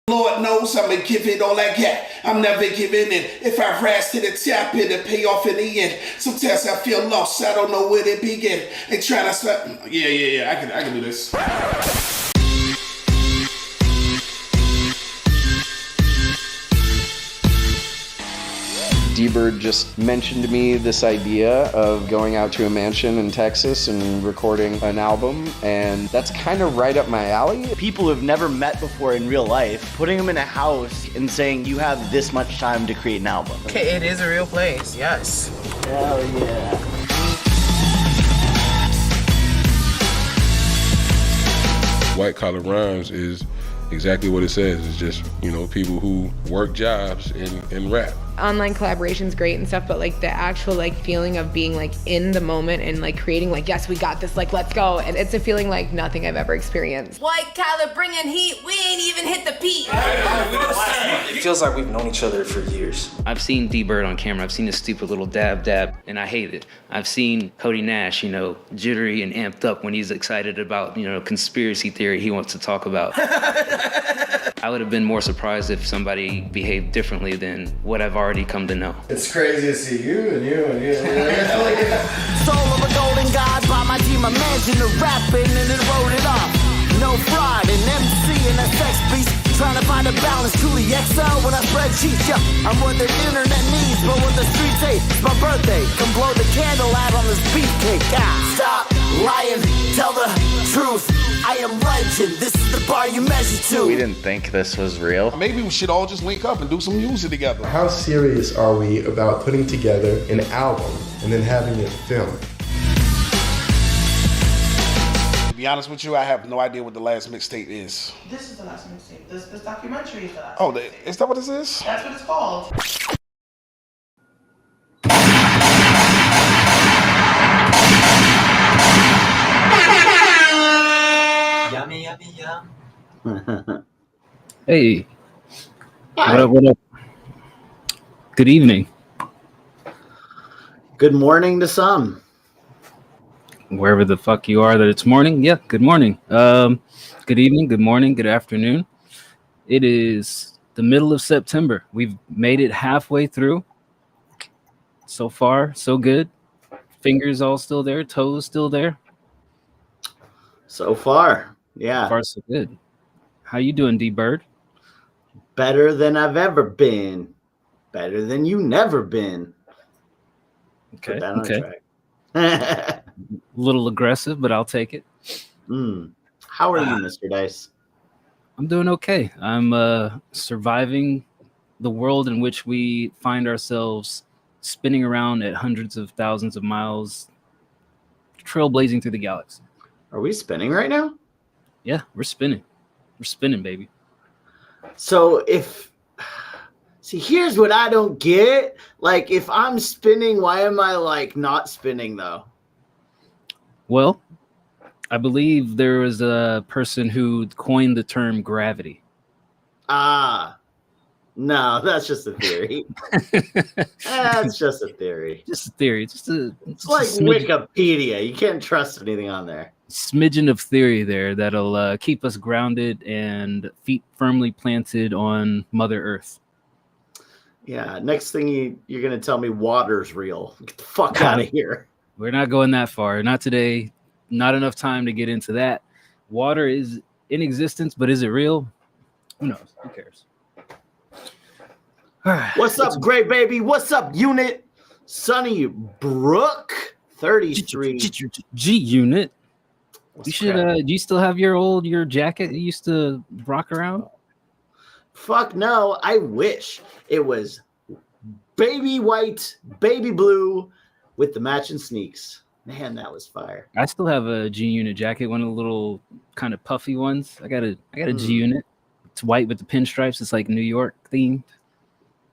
Lord knows I'ma give it all I got. I'm never giving in. If I rise to the top, it'll pay off in the end. Sometimes I feel lost, I don't know where to begin. They trying to stop. Yeah. I can do this. D-Bird just mentioned to me this idea of going out to a mansion in Texas and recording an album, and that's kind of right up my alley. People who've never met before in real life, putting them in a house and saying you have this much time to create an album. Okay, it is a real place, yes. Hell yeah. White Collar Rhymes is exactly what it says. It's just, people who work jobs and rap. Online collaboration's great and stuff, but like the actual like feeling of being like in the moment and like creating like, yes, we got this, like let's go. And it's a feeling like nothing I've ever experienced. White Collar bringing heat, we ain't even hit the peak. It feels like we've known each other for years. I've seen D-Bird on camera. I've seen his stupid little dab, and I hate it. I've seen Cody Nash, jittery and amped up when he's excited about, conspiracy theory he wants to talk about. I would have been more surprised if somebody behaved differently than what I've already come to know. It's crazy to see you and you. Soul of a golden god, by my team, a mansion to rapping and then wrote it off. No fraud, an MC and a sex beast. Trying to find a balance, truly excel when I spread cheats. Yeah, I'm what the internet needs, but what the streets hate. It's my birthday, come blow the candle out on this beefcake. Stop lying, tell the truth. I am legend, this is the bar you measure to. We didn't think this was real. Maybe we should all just link up and do some music together. How serious are we about putting together an album and then having it filmed? To be honest with you, I have no idea what the last mixtape is. This is the last mixtape. This documentary is the last Oh, mixtape. is that what this is? That's what it's called. Yummy. Hey. What up? Good evening. Good morning to some. Wherever the fuck you are that it's morning. Yeah, good morning. Good evening, good morning, good afternoon. It is the middle of September. We've made it halfway through. So far, so good. Fingers all still there, toes still there. So far, yeah. So far, so good. How you doing, D-Bird? Better than I've ever been. Better than you never been. Okay. Put that on Okay. track. A little aggressive, but I'll take it. How are you, Mr. Dice? I'm doing okay. I'm surviving the world in which we find ourselves spinning around at hundreds of thousands of miles, trailblazing through the galaxy. Are we spinning right now? Yeah, we're spinning. We're spinning, baby. So here's what I don't get. Like, if I'm spinning, why am I like not spinning though? Well, I believe there was a person who coined the term gravity. No, that's just a theory. That's just a theory. Just a theory. It's like Wikipedia. You can't trust anything on there. Smidgen of theory there that'll keep us grounded and feet firmly planted on Mother Earth. Yeah. Next thing you're gonna tell me water's real. Get the fuck out of here. We're not going that far. Not today. Not enough time to get into that. Water is in existence, but is it real? Who knows? Who cares? All right. What's up, great baby? What's up, unit? Sunny Brook 33. G unit. What's You should. crap? Do you still have your jacket you used to rock around? Fuck no. I wish it was baby white, baby blue with the matching sneaks. Man, that was fire. I still have a G unit jacket, one of the little kind of puffy ones. I got a G unit. It's white with the pinstripes. It's like New York themed.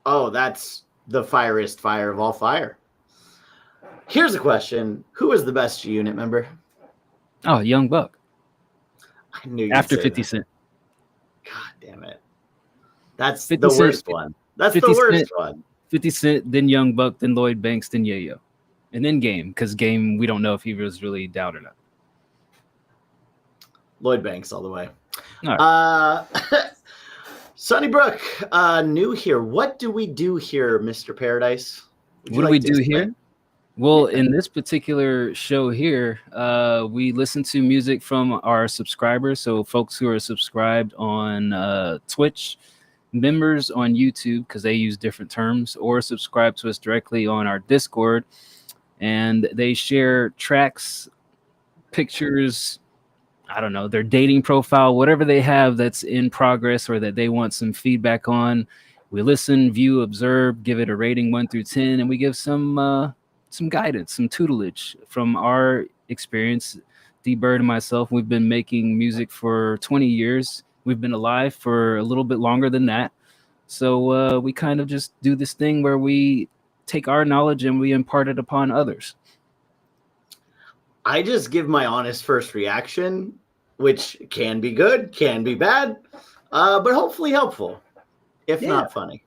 Oh, that's the fieriest fire of all fire. Here's a question. Who is the best G unit member? Oh, Young Buck. I knew you'd After say 50 that. Cent. God damn it. That's 50 the Cent. worst one. That's the 50 worst Cent. one. 50 Cent, then Young Buck, then Lloyd Banks, then Yayo. And then Game, because Game, we don't know if he was really down or not. Lloyd Banks all the way. All right. Sunnybrook, new here. What do we do here, Mr. Paradise? What do we do here? Well, in this particular show here, we listen to music from our subscribers. So folks who are subscribed on Twitch, members on YouTube, because they use different terms, or subscribe to us directly on our Discord. And they share tracks, pictures, I don't know, their dating profile, whatever they have that's in progress or that they want some feedback on. We listen, view, observe, give it a rating 1 through 10, and we give some guidance, some tutelage from our experience. D-Bird and myself, we've been making music for 20 years. We've been alive for a little bit longer than that. So we kind of just do this thing where we take our knowledge and we impart it upon others. I just give my honest first reaction, which can be good, can be bad, but hopefully helpful, if not funny.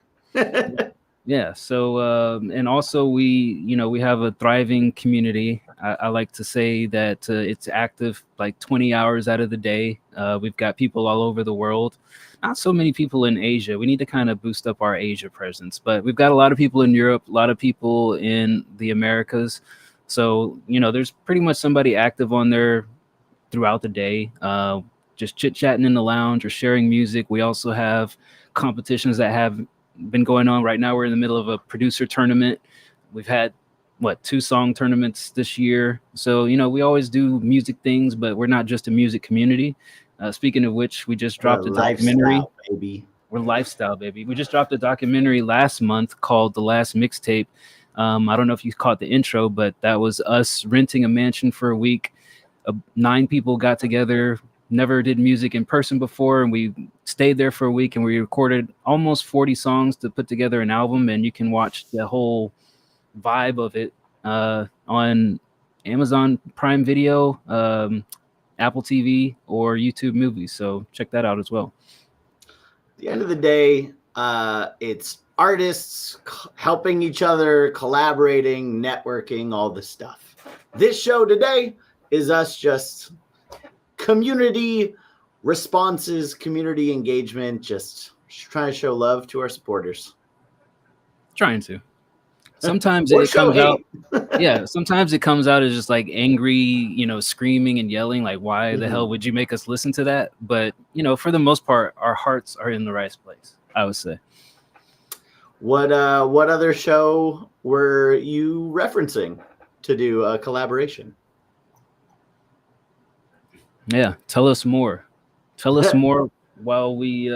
Yeah. So, and also we have a thriving community. I like to say that it's active like 20 hours out of the day. We've got people all over the world. Not so many people in Asia. We need to kind of boost up our Asia presence, but we've got a lot of people in Europe, a lot of people in the Americas. So, there's pretty much somebody active on there throughout the day, just chit-chatting in the lounge or sharing music. We also have competitions that have been going on right now. We're in the middle of a producer tournament. We've had, 2 song tournaments this year. So, we always do music things, but we're not just a music community. Speaking of which, we just dropped a documentary. Baby. We're lifestyle, baby. We just dropped a documentary last month called The Last Mixtape. I don't know if you caught the intro, but that was us renting a mansion for a week. 9 people got together, never did music in person before, and we stayed there for a week and we recorded almost 40 songs to put together an album. And you can watch the whole vibe of it on Amazon Prime Video, Apple TV, or YouTube Movies. So check that out as well. At the end of the day, it's artists helping each other, collaborating, networking, all this stuff. This show today is us just community responses, community engagement, just trying to show love to our supporters. Trying to. Sometimes it comes out. Yeah, sometimes it comes out as just like angry, screaming and yelling, like, why the hell would you make us listen to that? But, for the most part, our hearts are in the right place, I would say. What other show were you referencing to do a collaboration? Yeah, tell us more. Tell us more while we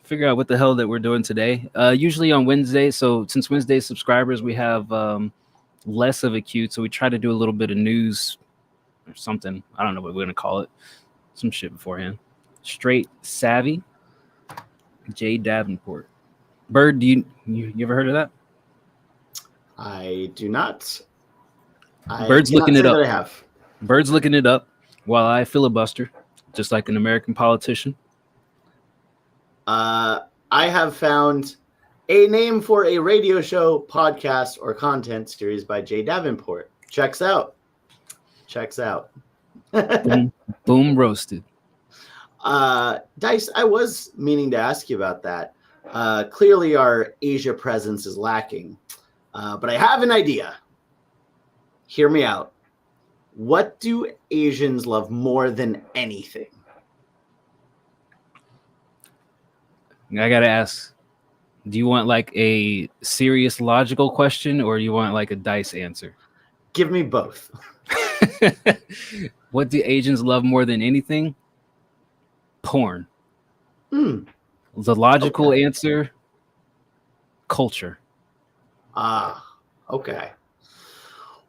figure out what the hell that we're doing today. Usually on Wednesday, so since Wednesday subscribers, we have less of a queue, so we try to do a little bit of news or something. I don't know what we're gonna call it. Some shit beforehand. Straight Savvy, Jay Davenport. Bird, you ever heard of that? I do not. Bird's looking it up. I have. Bird's looking it up while I filibuster, just like an American politician. I have found a name for a radio show, podcast, or content series by Jay Davenport. Checks out. Boom roasted. Dice, I was meaning to ask you about that. Clearly our Asia presence is lacking, but I have an idea. Hear me out. What do Asians love more than anything? I gotta ask, do you want like a serious logical question or you want like a dice answer? Give me both. What do Asians love more than anything? Porn. The logical answer, culture. Okay.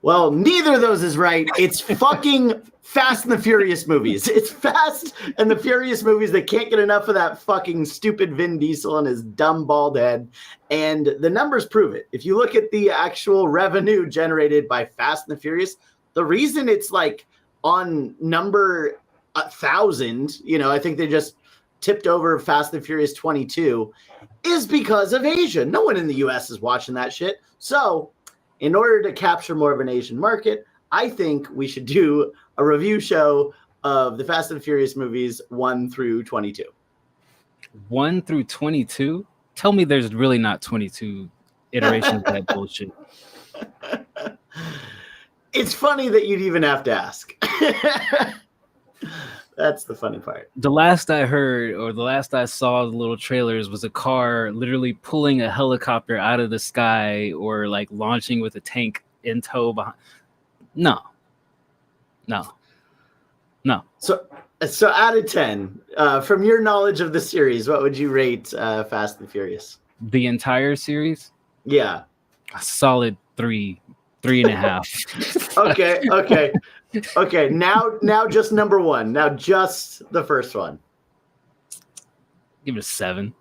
Well, neither of those is right. It's fucking Fast and the Furious movies. It's Fast and the Furious movies that can't get enough of that fucking stupid Vin Diesel and his dumb bald head. And the numbers prove it. If you look at the actual revenue generated by Fast and the Furious, the reason it's like on number 1,000, I think they just tipped over Fast and the Furious 22, is because of Asia. No one in the US is watching that shit. So in order to capture more of an Asian market, I think we should do a review show of the Fast and Furious movies 1 through 22. 1 through 22. Tell me there's really not 22 iterations of that bullshit. It's funny that you'd even have to ask. That's the funny part. The last I heard, or the last I saw the little trailers, was a car literally pulling a helicopter out of the sky or like launching with a tank in tow behind. No. So out of 10, from your knowledge of the series, what would you rate Fast and Furious? The entire series? Yeah. A solid 3.5. Okay. Now just number one. Now just the first one. Give it a 7.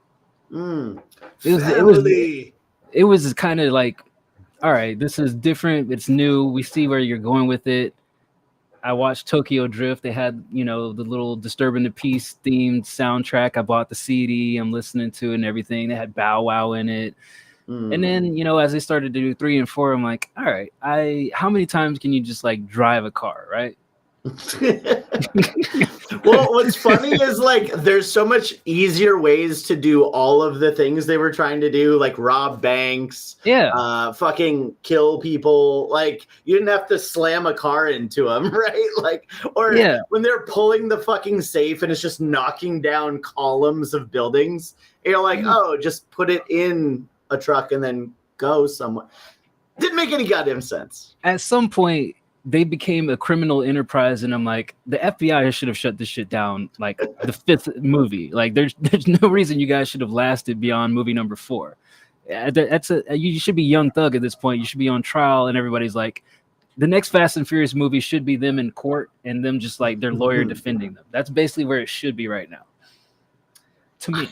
It was kind of like, all right, this is different. It's new. We see where you're going with it. I watched Tokyo Drift. They had, the little Disturbing the Peace themed soundtrack. I bought the CD. I'm listening to it and everything. They had Bow Wow in it. And then, as they started to do 3 and 4, I'm like, all right, how many times can you just like drive a car, right? Well, what's funny is like there's so much easier ways to do all of the things they were trying to do, like rob banks, fucking kill people. Like you didn't have to slam a car into them, right? Like, or when they're pulling the fucking safe and it's just knocking down columns of buildings, you're like, oh, just put it in a truck and then go somewhere. Didn't make any goddamn sense. At some point, they became a criminal enterprise, and I'm like, the FBI should have shut this shit down like the 5th movie. Like, there's no reason you guys should have lasted beyond movie number 4. You should be Young Thug at this point. You should be on trial, and everybody's like, the next Fast and Furious movie should be them in court and them just like their lawyer defending them. That's basically where it should be right now. To me,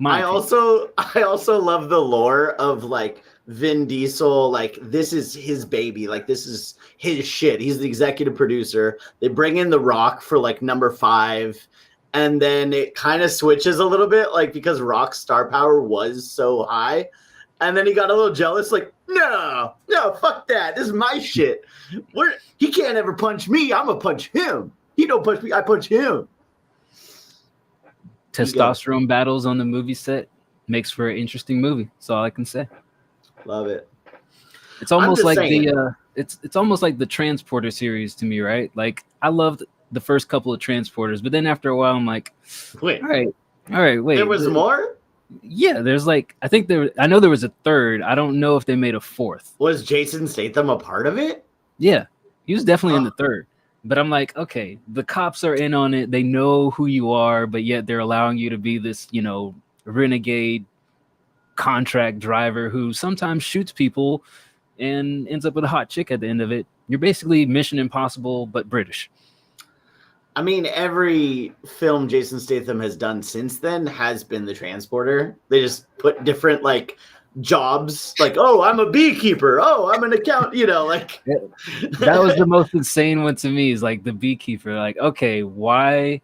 I also love the lore of like Vin Diesel. Like this is his baby. Like this is his shit. He's the executive producer. They bring in The Rock for like number 5, and then it kind of switches a little bit, like because Rock's star power was so high, and then he got a little jealous. Like no, fuck that. This is my shit. He can't ever punch me. I'm gonna punch him. He don't punch me. I punch him. Testosterone battles on the movie set makes for an interesting movie. That's all I can say. Love it. It's almost like it's almost like the Transporter series to me, right? Like I loved the first couple of Transporters, but then after a while, I'm like, wait, all right, wait. There was more? Yeah, there's like I know there was a 3rd. I don't know if they made a 4th. Was Jason Statham a part of it? Yeah, he was definitely in the 3rd. But I'm like, okay, the cops are in on it. They know who you are, but yet they're allowing you to be this, renegade contract driver who sometimes shoots people and ends up with a hot chick at the end of it. You're basically Mission Impossible, but British. I mean, every film Jason Statham has done since then has been the Transporter. They just put different like jobs, like, oh, I'm a beekeeper, oh, I'm an account, like that was the most insane one to me, is like the beekeeper. Like, okay, why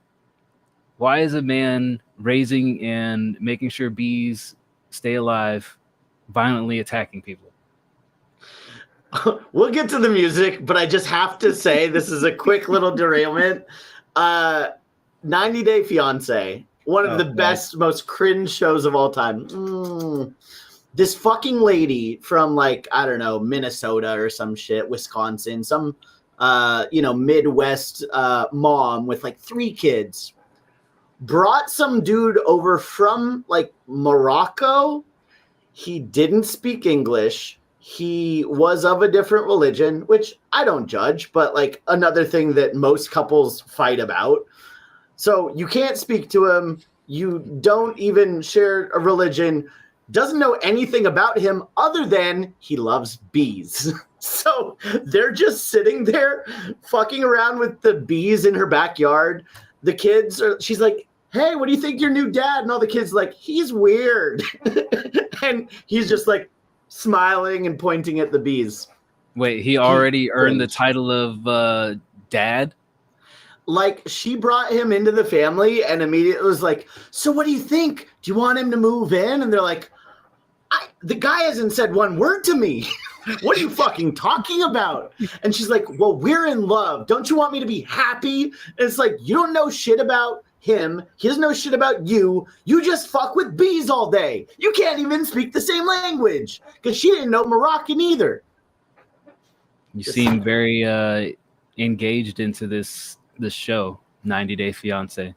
is a man raising and making sure bees stay alive violently attacking people? We'll get to the music, but I just have to say this is a quick little derailment. 90 Day Fiance, one of the best, most cringe shows of all time. This fucking lady from like, I don't know, Minnesota or some shit, Wisconsin, some, Midwest mom with like 3 kids, brought some dude over from like Morocco. He didn't speak English. He was of a different religion, which I don't judge, but like another thing that most couples fight about. So you can't speak to him. You don't even share a religion. Doesn't know anything about him other than he loves bees. So they're just sitting there fucking around with the bees in her backyard. The kids she's like, hey, what do you think your new dad? And all the kids like, he's weird. And he's just like smiling and pointing at the bees. Wait, he already earned the title of dad? Like, she brought him into the family and immediately was like, so what do you think? Do you want him to move in? And they're like, the guy hasn't said one word to me. What are you fucking talking about? And she's like, well, we're in love. Don't you want me to be happy? And it's like, you don't know shit about him. He doesn't know shit about you. You just fuck with bees all day. You can't even speak the same language because she didn't know Moroccan either. You seem very engaged into this show, 90 Day Fiance.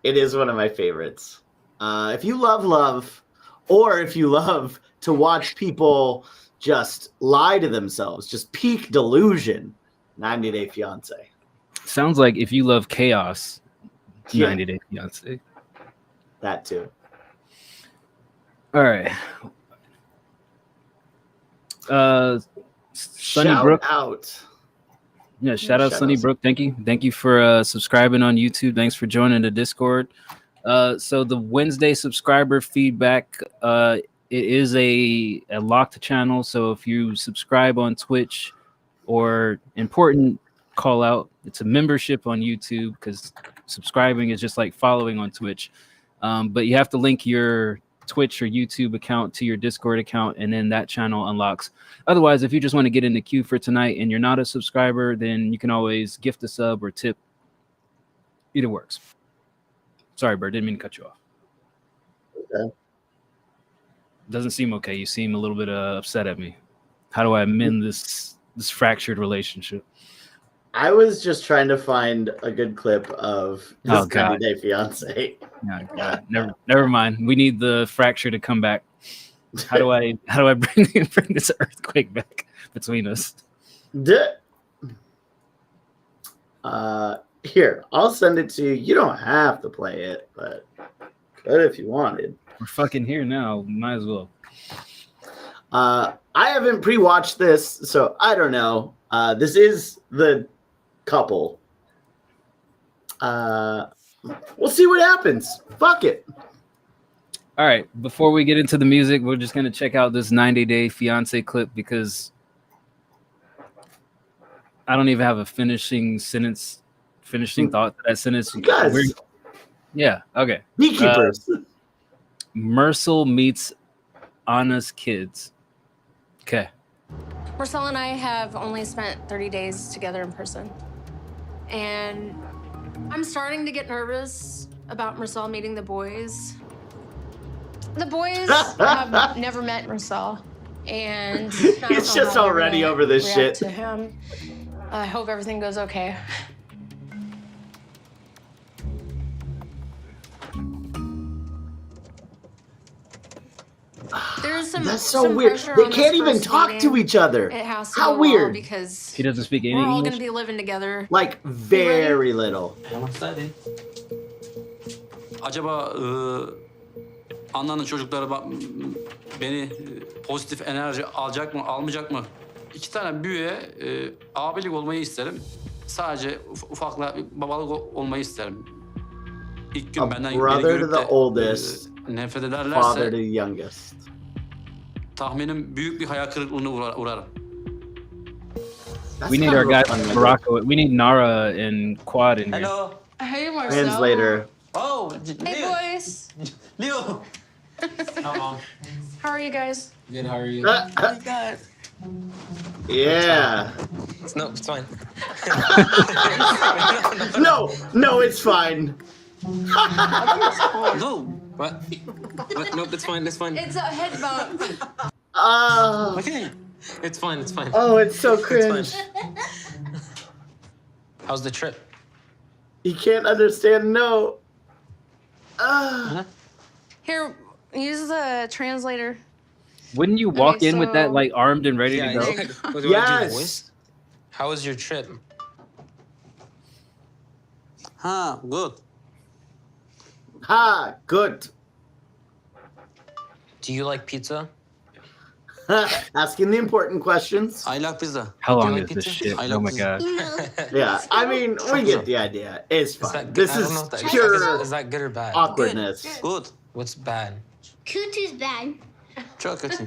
It is one of my favorites. If you love love, or if you love to watch people just lie to themselves, just peak delusion, 90 Day Fiance. Sounds like if you love chaos, Yeah. 90 Day Fiance. That too. All right. Sunny Shout Brook. out. Yeah, shout out shout Sunny out. Brook. Thank you for subscribing on YouTube. Thanks for joining the Discord. So the Wednesday subscriber feedback, it is a locked channel. So if you subscribe on Twitch, or important call out, it's a membership on YouTube, because subscribing is just like following on Twitch. But you have to link your Twitch or YouTube account to your Discord account, and then that channel unlocks. Otherwise, if you just want to get in the queue for tonight and you're not a subscriber, then you can always gift a sub or tip. Either works. Sorry, Bird, didn't mean to cut you off. Okay. Doesn't seem okay. You seem a little bit upset at me. How do I mend this fractured relationship? I was just trying to find a good clip of this Oh, God. 90 Day Fiance. Oh, God. Never mind. We need the fracture to come back. How do I bring this earthquake back between us? Here, I'll send it to you. You don't have to play it, but could if you wanted. We're fucking here now. Might as well. I haven't pre-watched this, so I don't know. This is the couple. We'll see what happens. Fuck it. All right. Before we get into the music, we're just gonna check out this 90 Day Fiance clip, because I don't even have a finishing thought to that sentence. Guys. Yeah. Okay. Beekeepers. Mercel meets Anna's kids. Okay. Marcel and I have only spent 30 days together in person. And I'm starting to get nervous about Marcel meeting the boys. The boys have never met Marcel. And I don't He's know just how they're already gonna over this react shit. to him. I hope everything goes okay. There's some That's so some weird. pressure They on this can't even first talk meeting. to each other. It has to How go well weird. because He doesn't speak any we're all English. going to be living together. Like very little. Acaba Anna'nın çocukları beni pozitif enerji alacak mı, almayacak mı? İki tane büyüğe abilik olmayı isterim. Sadece ufakla babalık olmayı isterim. İlk gün A benden beni brother to görüp the de oldest, nefret father to ederlerse the youngest. tahminim büyük bir hayal kırıklığına uğrarım. We need our guys from Morocco. We need Nara and Quad in here. Hello. Hey, Marcel. Translator. Oh, Hey, boys. Leo. How are you guys? Good, how are you? Good. Yeah. No, it's fine. No, it's fine. No. What? No, that's fine. That's fine. It's a head bump. Okay. It's fine. It's fine. Oh, it's so It's cringe. fine. How's the trip? He can't understand no. Here, use the translator. Wouldn't you walk Okay, in with that so- like armed and ready to go? Yes. How was your trip? Huh, good. Ha, good. Do you like pizza? Asking the important questions. I like pizza. How Do you long like is this pizza? shit? I Oh like my pizza. god. Yeah, I mean, we get the idea. It's Is fine. that, This I don't is know if that- pure Is that good or bad? awkwardness. Good. What's bad? Kutu's bad. Çok kötü.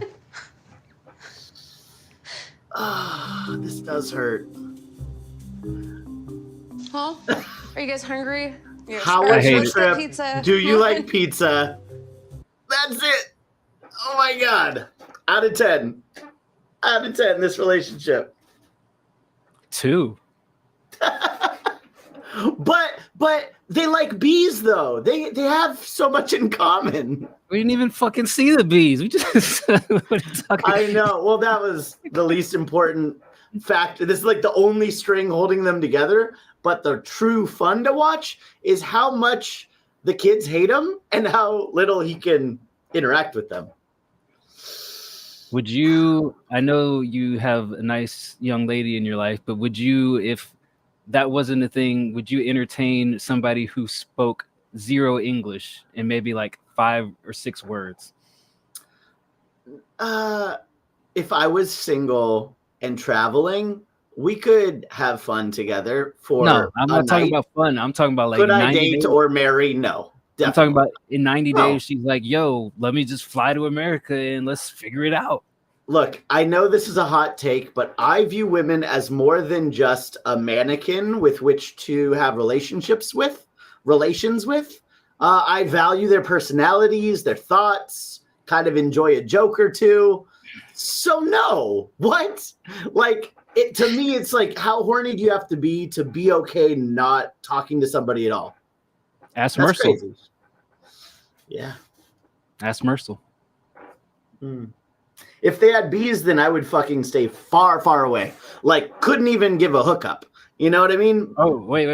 This does hurt. Huh? Are you guys hungry? Yes. How All right, was your let's get trip? pizza. Do you like pizza? That's it. Oh my god. Out of 10. Out of 10, this relationship. 2. But they like bees though. They have so much in common. We didn't even fucking see the bees. We just what are you talking I know. Well, that was the least important fact. This is like the only string holding them together. But the true fun to watch is how much the kids hate him and how little he can interact with them. Would you, I know you have a nice young lady in your life, but would you, if that wasn't a thing, would you entertain somebody who spoke zero English and maybe like 5 or 6 words? If I was single and traveling, we could have fun together for No, I'm not talking night. about fun. I'm talking about like Could I 90 date days. or marry? No. I'm talking about in 90 No. days, she's like, yo, let me just fly to America and let's figure it out. Look, I know this is a hot take, but I view women as more than just a mannequin with which to have relations with. I value their personalities, their thoughts, kind of enjoy a joke or two. So no, what? Like, to me, it's like, how horny do you have to be okay not talking to somebody at all? Ask That's Mercil. crazy. Yeah. Ask Mercil. If they had bees, then I would fucking stay far, far away. Like, couldn't even give a hookup. You know what I mean? Oh, wait.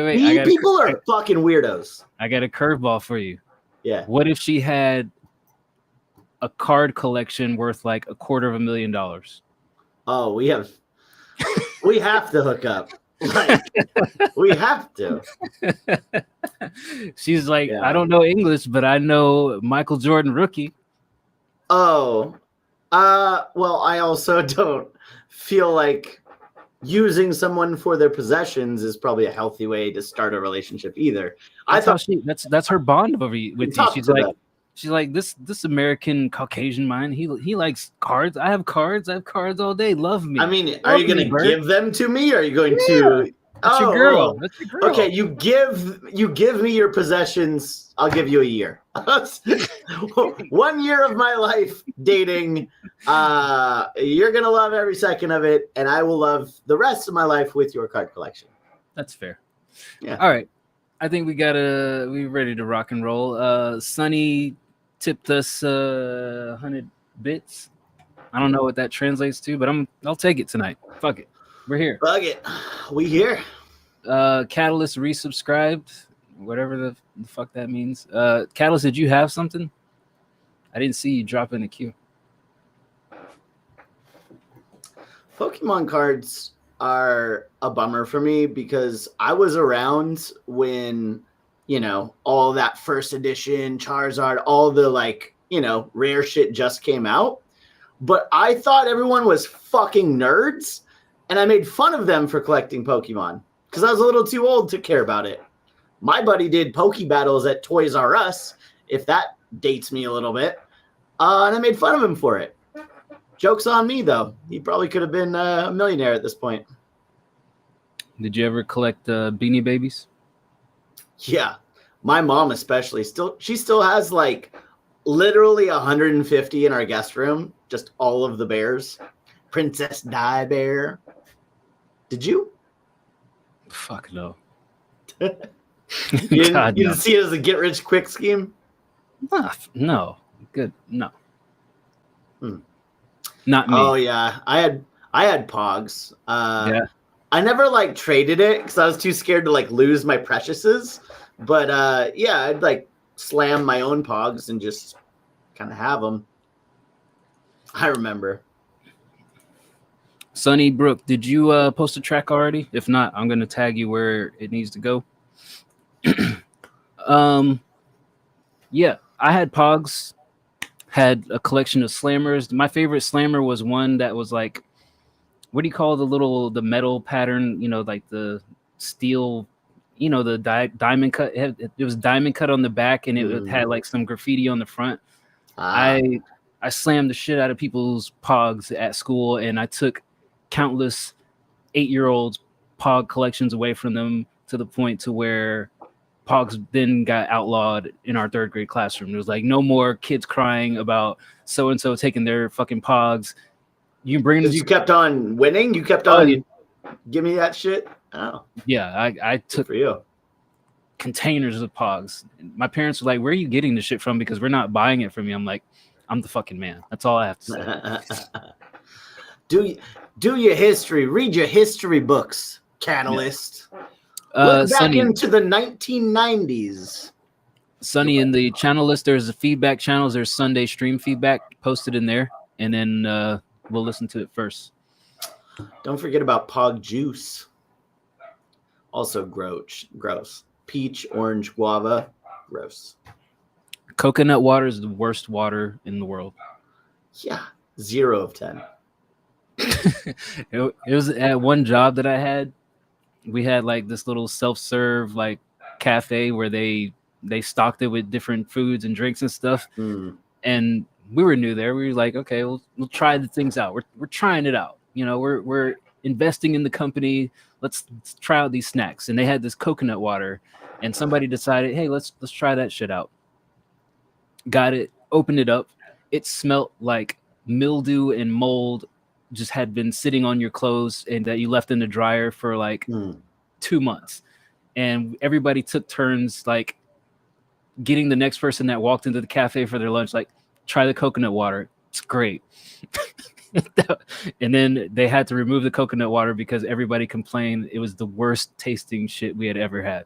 People are fucking weirdos. I got a curveball for you. Yeah. What if she had a card collection worth like $250,000? Oh, we have to hook up. Like, we have to. She's like, I don't know English, but I know Michael Jordan rookie. Oh, well, I also don't feel like using someone for their possessions is probably a healthy way to start a relationship either. That's her bond with you. Talk She's to like, them. she's like this American Caucasian man. He likes cards. I have cards. I have cards all day. Love me. I mean, are you going to give them to me? Or are you going to? That's your girl. That's your girl. Okay, you give me your possessions. I'll give you a year. 1 year of my life dating. You're gonna love every second of it, and I will love the rest of my life with your card collection. That's fair. Yeah. All right. I think we're ready to rock and roll. Sunny tipped us 100 bits. I don't know what that translates to, but I'll take it tonight. Fuck it. We're here. Fuck it. We here. Catalyst resubscribed. Whatever the fuck that means. Catalyst, did you have something? I didn't see you drop in the queue. Pokemon cards are a bummer for me because I was around when, all that first edition, Charizard, all the rare shit just came out. But I thought everyone was fucking nerds, and I made fun of them for collecting Pokemon because I was a little too old to care about it. My buddy did Poke Battles at Toys R Us, if that dates me a little bit, and I made fun of him for it. Joke's on me, though. He probably could have been a millionaire at this point. Did you ever collect Beanie Babies? Yeah, my mom especially. She still has literally 150 in our guest room. Just all of the bears. Princess Di Bear. Did you? Fuck no. You didn't see it as a get-rich-quick scheme? No. Good. No. Not me. Oh, yeah. I had Pogs. Yeah. I never, traded it because I was too scared to, lose my preciouses. But, yeah, I'd, slam my own Pogs and just kind of have them. I remember. Sunny Brooke, did you post a track already? If not, I'm going to tag you where it needs to go. Yeah, I had Pogs, had a collection of slammers. My favorite slammer was one that was what do you call the metal pattern, the steel, the diamond cut. It was diamond cut on the back, and it had some graffiti on the front. I slammed the shit out of people's Pogs at school, and I took countless 8-year-olds Pog collections away from them to the point to where Pogs then got outlawed in our 3rd grade classroom. There was no more kids crying about so-and-so taking their fucking Pogs. You can bring them. You kept on winning? You kept on give me that shit? Oh. Yeah, I took for you. containers of Pogs. My parents were like, "Where are you getting this shit from?" Because we're not buying it from you. I'm like, I'm the fucking man. That's all I have to say. Do your history. Read your history books, Catalyst. Look back Sonny, into the 1990s. Sonny, in the channel list, there's the feedback channels. There's Sunday stream feedback posted in there, and then we'll listen to it first. Don't forget about Pog Juice. Also gross. Peach, orange, guava, gross. Coconut water is the worst water in the world. Yeah, 0 of 10. It was at one job that I had. We had like this little self-serve like cafe where they stocked it with different foods and drinks and stuff. And we were new there. We were like, okay, we'll try the things out. We're trying it out. You know, we're investing in the company. Let's try out these snacks. And they had this coconut water, and somebody decided, hey, let's try that shit out. Got it, opened it up. It smelled like mildew and mold just had been sitting on your clothes and that you left in the dryer for like 2 months. And everybody took turns like getting the next person that walked into the cafe for their lunch, like, try the coconut water. It's great. And then they had to remove the coconut water because everybody complained it was the worst tasting shit we had ever had.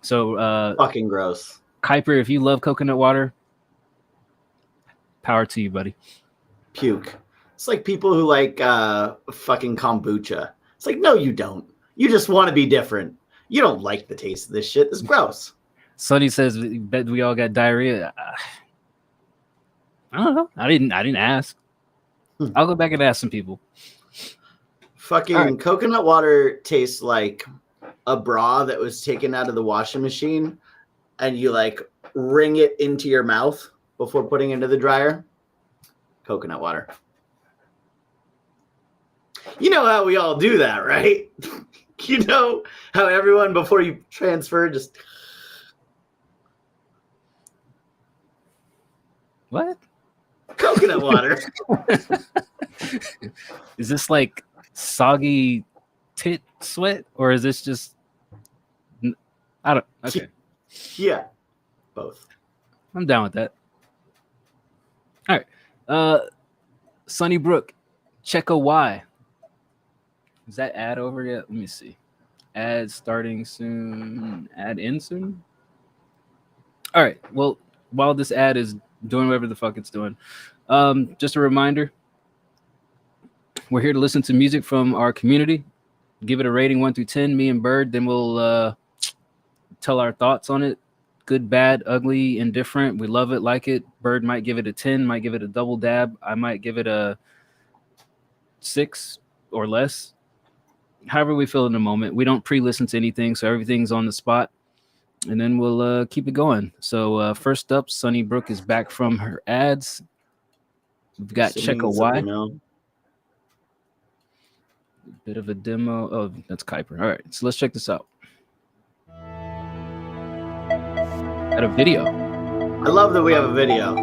So fucking gross. Kuiper, if you love coconut water, power to you, buddy. Puke. It's like people who like fucking kombucha. It's like, no, you don't. You just want to be different. You don't like the taste of this shit. It's gross. Sonny says, bet we all got diarrhea. I don't know. I didn't ask. I'll go back and ask some people. Fucking coconut water tastes like a bra that was taken out of the washing machine and you like wring it into your mouth before putting it into the dryer. Coconut water. You know how we all do that, right? You know how everyone before you transfer just... What? Coconut water. Is this like soggy tit sweat, or is this just... I don't... Okay. Yeah. Both. I'm down with that. All right. Sunnybrook, Checo Y. Is that ad over yet? Let me see. Ad starting soon. Ad in soon? All right. Well, while this ad is doing whatever the fuck it's doing, just a reminder, we're here to listen to music from our community. Give it a rating 1 through 10, me and Bird. Then we'll tell our thoughts on it. Good, bad, ugly, indifferent. We love it, like it. Bird might give it a 10, might give it a double dab. I might give it a 6 or less. However we feel in the moment. We don't pre-listen to anything, so everything's on the spot. And then we'll keep it going. So first up, Sunnybrook is back from her ads. We've got Checo Y. Bit of a demo. Oh, that's Kuiper. All right, so let's check this out. Got a video. I love that we have a video.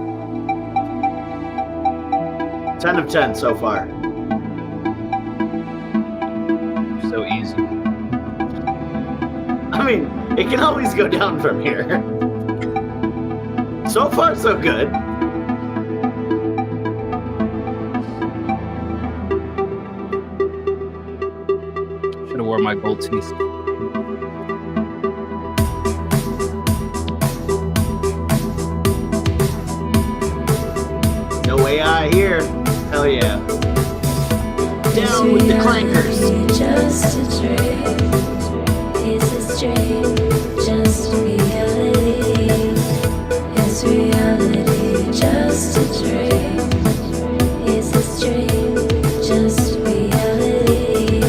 10 of 10 so far. So easy. I mean, it can always go down from here. So far, so good. Should have worn my gold teeth. No AI here. Hell yeah. Down with the clankers. Just a dream. It's a dream. Just reality. It's reality. Just a dream. It's a dream. Just reality.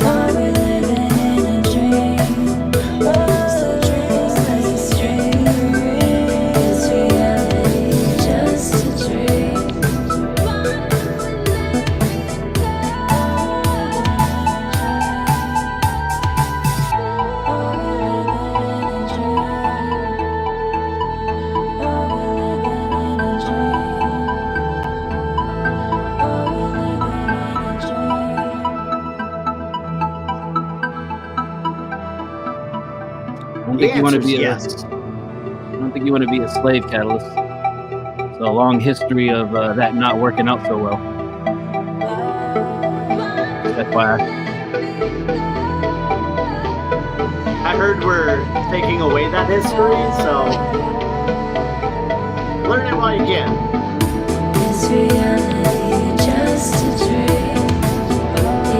Are we living in a dream? What's the dream? It's a dream. It's reality. Just a dream. think you want to answer's be yes. I don't think you want to be a slave, Catalyst. It's a long history of that not working out so well. That's why. I heard we're taking away that history, so learn it while you can. Is reality just a dream?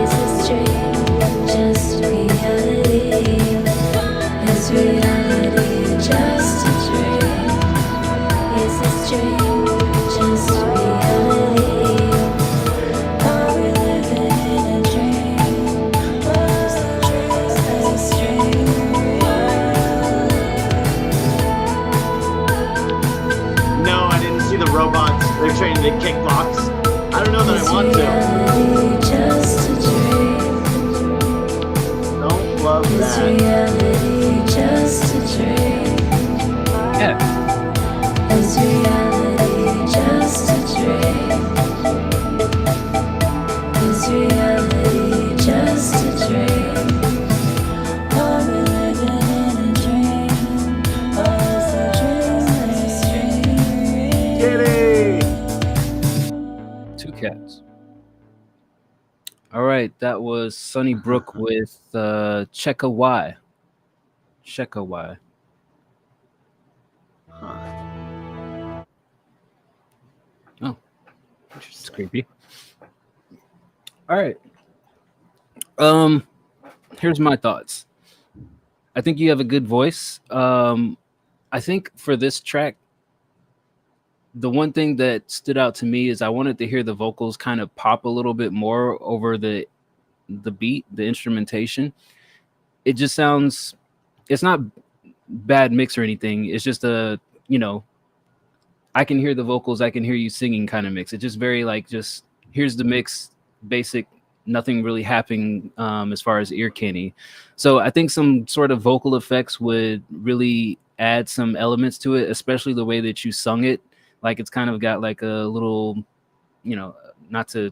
Is this dream just reality? Is reality just a dream? Is this dream just reality? Are we living in a dream? Or is the dream this dream No, I didn't see the robots. They're training to kickbox. I don't know that I want to. just a dream? Don't love Is that. reality just a dream? Yeah. Is reality just a dream? Is reality just a dream? Are we living in a dream? Or is the dream this dream? Kitty! Two cats. All right, that was Sunny Brook with Checka Y. Checka Y. Oh, it's creepy. All right. Here's my thoughts. I think you have a good voice. I think for this track, the one thing that stood out to me is I wanted to hear the vocals kind of pop a little bit more over the beat, the instrumentation. It just sounds, it's not bad mix or anything. It's just a, I can hear the vocals, I can hear you singing kind of mix. It's just very like, just here's the mix, basic, nothing really happening as far as ear candy. So I think some sort of vocal effects would really add some elements to it, especially the way that you sung it. Like it's kind of got like a little, not to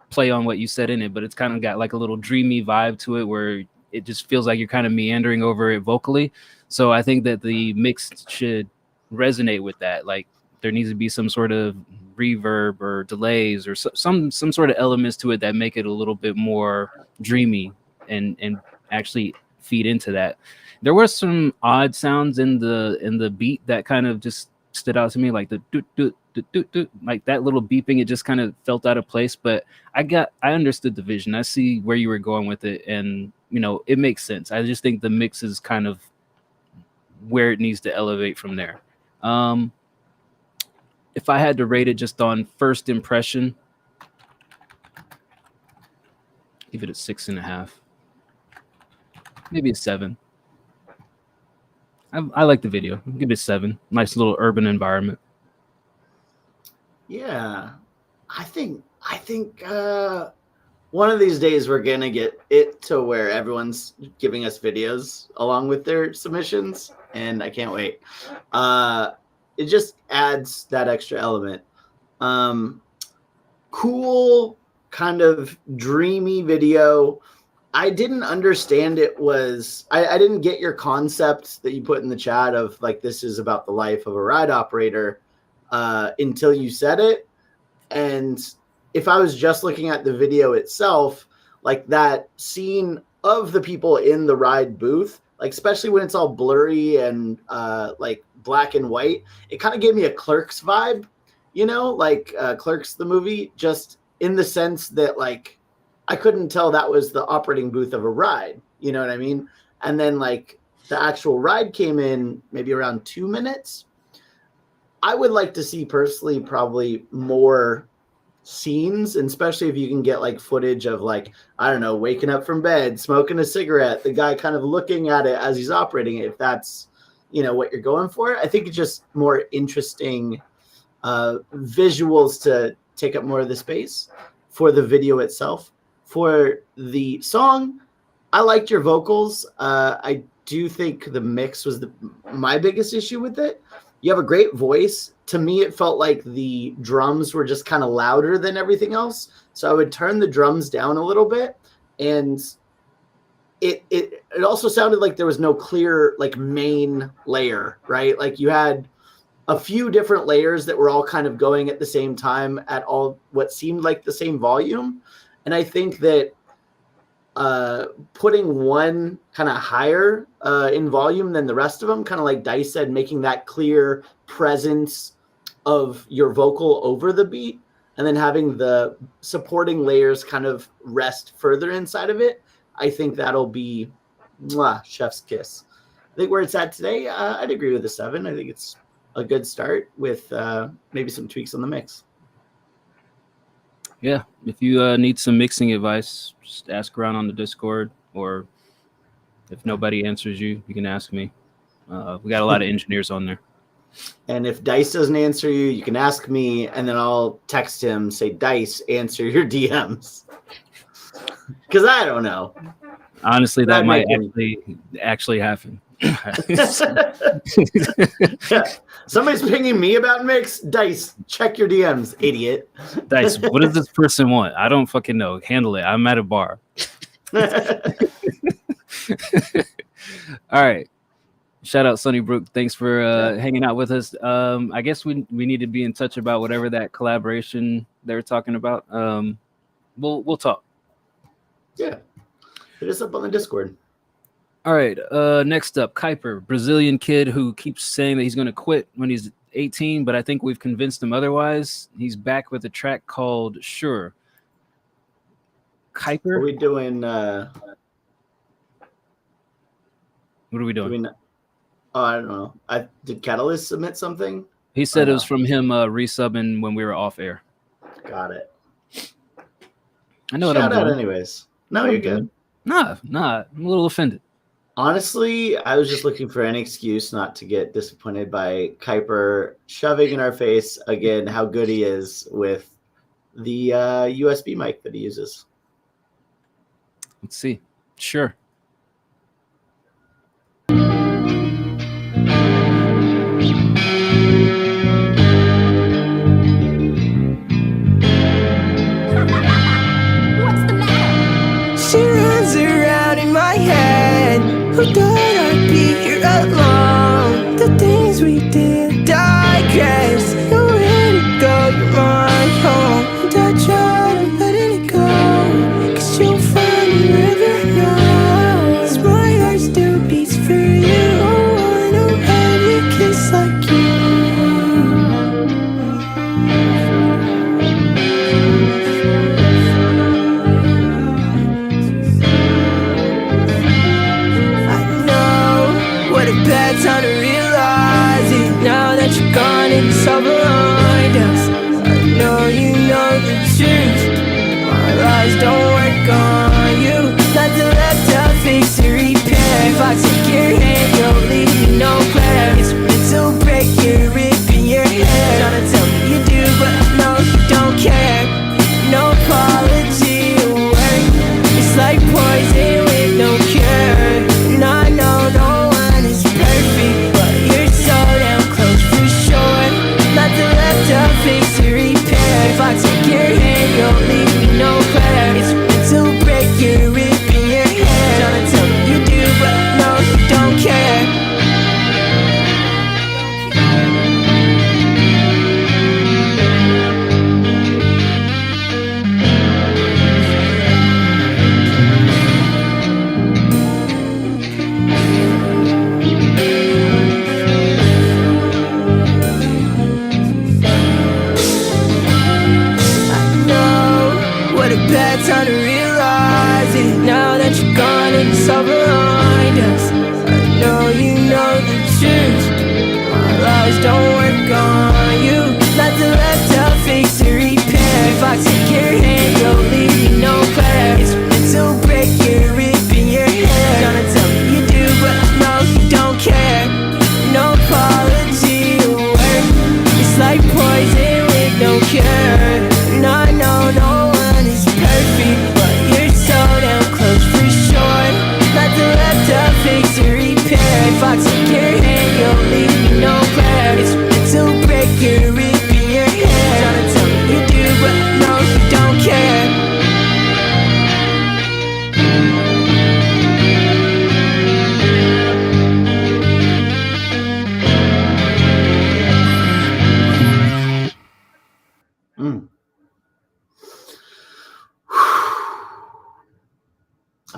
play on what you said in it, but it's kind of got like a little dreamy vibe to it where it just feels like you're kind of meandering over it vocally. So I think that the mix should resonate with that. Like there needs to be some sort of reverb or delays or some sort of elements to it that make it a little bit more dreamy and actually feed into that. There were some odd sounds in the beat that kind of just stood out to me, like the doot doot doot doot doot, like that little beeping. It just kind of felt out of place, but I understood the vision. I see where you were going with it, and it makes sense. I just think the mix is kind of where it needs to elevate from there. If I had to rate it just on first impression, give it a 6.5, maybe a 7. I like the video. I'll give it a 7. Nice little urban environment. Yeah, I think one of these days we're gonna get it to where everyone's giving us videos along with their submissions, and I can't wait. It just adds that extra element. Cool, kind of dreamy video. I didn't understand it was, I didn't get your concept that you put in the chat of like, this is about the life of a ride operator until you said it. And if I was just looking at the video itself, like that scene of the people in the ride booth, like especially when it's all blurry and like black and white, it kind of gave me a Clerks vibe, like Clerks the movie, just in the sense that like I couldn't tell that was the operating booth of a ride, you know what I mean? And then like the actual ride came in maybe around 2 minutes. I would like to see personally probably more scenes, and especially if you can get like footage of like, I don't know, waking up from bed, smoking a cigarette, the guy kind of looking at it as he's operating it, if that's, what you're going for. I think it's just more interesting visuals to take up more of the space for the video itself. For the song, I liked your vocals. I do think the mix was my biggest issue with it. You have a great voice. To me, it felt like the drums were just kind of louder than everything else. So I would turn the drums down a little bit. And it also sounded like there was no clear like main layer, right? Like you had a few different layers that were all kind of going at the same time at all what seemed like the same volume. And I think that putting one kind of higher in volume than the rest of them, kind of like Dice said, making that clear presence of your vocal over the beat, and then having the supporting layers kind of rest further inside of it, I think that'll be chef's kiss. I think where it's at today, I'd agree with a 7. I think it's a good start with maybe some tweaks on the mix. Yeah, if you need some mixing advice, just ask around on the Discord, or if nobody answers you, you can ask me. We got a lot of engineers on there. And if Dice doesn't answer you, you can ask me, and then I'll text him, say, Dice, answer your DMs. Because I don't know. Honestly, that might actually happen. Yeah. Somebody's pinging me about mix. Dice, check your DMs, idiot. Dice, what does this person want? I don't fucking know. Handle it. I'm at a bar. All right. Shout out Sunnybrook. Thanks for hanging out with us. I guess we need to be in touch about whatever that collaboration they're talking about. We'll talk. Yeah. Hit us up on the Discord. All right. Next up, Kuiper, Brazilian kid who keeps saying that he's going to quit when he's 18, but I think we've convinced him otherwise. He's back with a track called Sure. Kuiper? Are we doing... What are we doing? I don't know. Did Catalyst submit something? He said it was from him resubbing when we were off air. Got it. I know what Shout I'm out doing. anyways. No, you're good. Nah, I'm a little offended. Honestly, I was just looking for any excuse not to get disappointed by Kuiper shoving in our face again how good he is with the USB mic that he uses. Let's see. Sure. She runs around in my head. Who thought I'd be here alone? The things we did, digress. Nowhere to go, you're my home. And I try letting it go, 'cause you'll find a river now.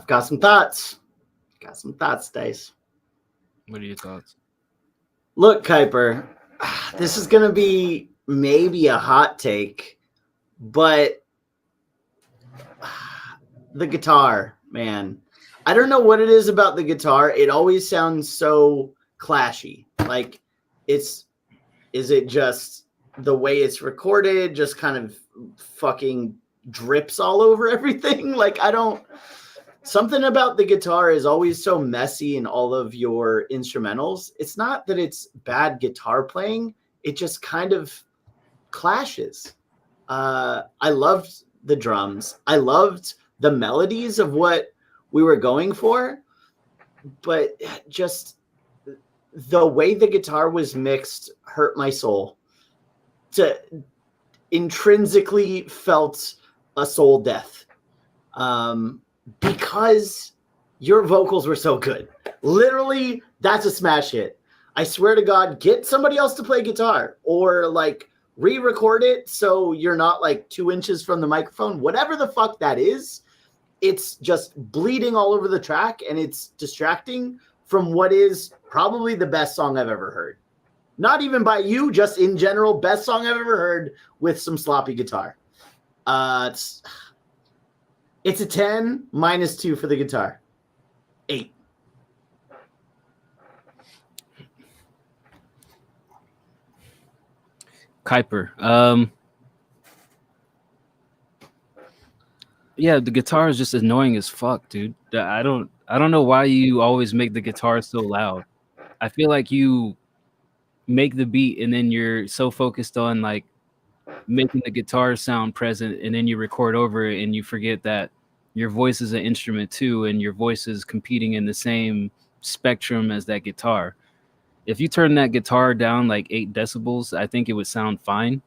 got some thoughts. Dice. What are your thoughts? Look, Kuiper, this is going to be maybe a hot take, but the guitar, man. I don't know what it is about the guitar. It always sounds so clashy. Like, is it just the way it's recorded, just kind of fucking drips all over everything? Like, something about the guitar is always so messy in all of your instrumentals. It's not that it's bad guitar playing. It just kind of clashes. I loved the drums. I loved the melodies of what we were going for, but just the way the guitar was mixed hurt my soul. To intrinsically felt a soul death. Because your vocals were so good. Literally, that's a smash hit. I swear to God, get somebody else to play guitar or like re-record it so you're not like 2 inches from the microphone. Whatever the fuck that is, it's just bleeding all over the track and it's distracting from what is probably the best song I've ever heard. Not even by you, just in general, best song I've ever heard with some sloppy guitar. It's a 10 minus 2 for the guitar. 8. Kuiper. Yeah, the guitar is just annoying as fuck, dude. I don't know why you always make the guitar so loud. I feel like you make the beat and then you're so focused on like making the guitar sound present, and then you record over it and you forget that your voice is an instrument too, and your voice is competing in the same spectrum as that guitar. If you turn that guitar down like 8 decibels, I think it would sound fine.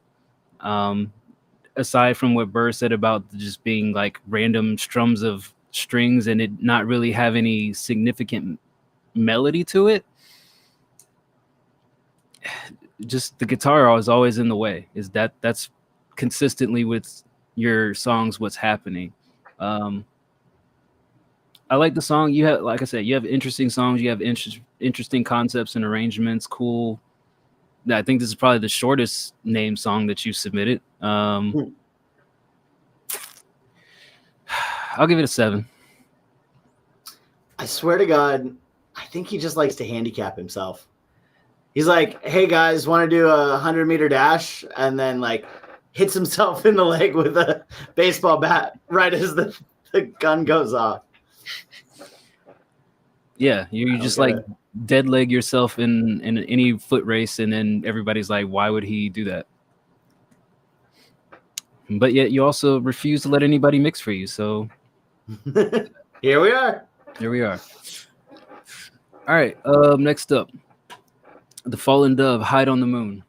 Aside from what Burr said about just being like random strums of strings and it not really have any significant melody to it, just the guitar is always in the way. That's consistently with your songs what's happening. I like the song. You have, like I said, you have interesting songs. You have interesting concepts and arrangements. Cool. I think this is probably the shortest name song that you submitted. I'll give it a 7. I swear to God, I think he just likes to handicap himself. He's like, hey guys, want to do a 100-meter dash? And then like hits himself in the leg with a baseball bat right as the gun goes off. Yeah, you just like dead leg yourself in any foot race, and then everybody's like, why would he do that? But yet you also refuse to let anybody mix for you. So Here we are. All right, next up, The Fallen Dove, Hide on the Moon.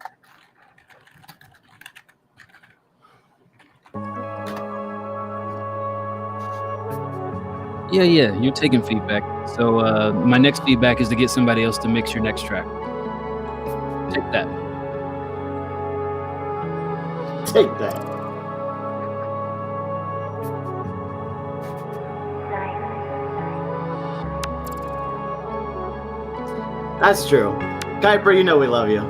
Yeah, you're taking feedback. So my next feedback is to get somebody else to mix your next track. Take that. Take that. That's true. Kuiper, you know we love you.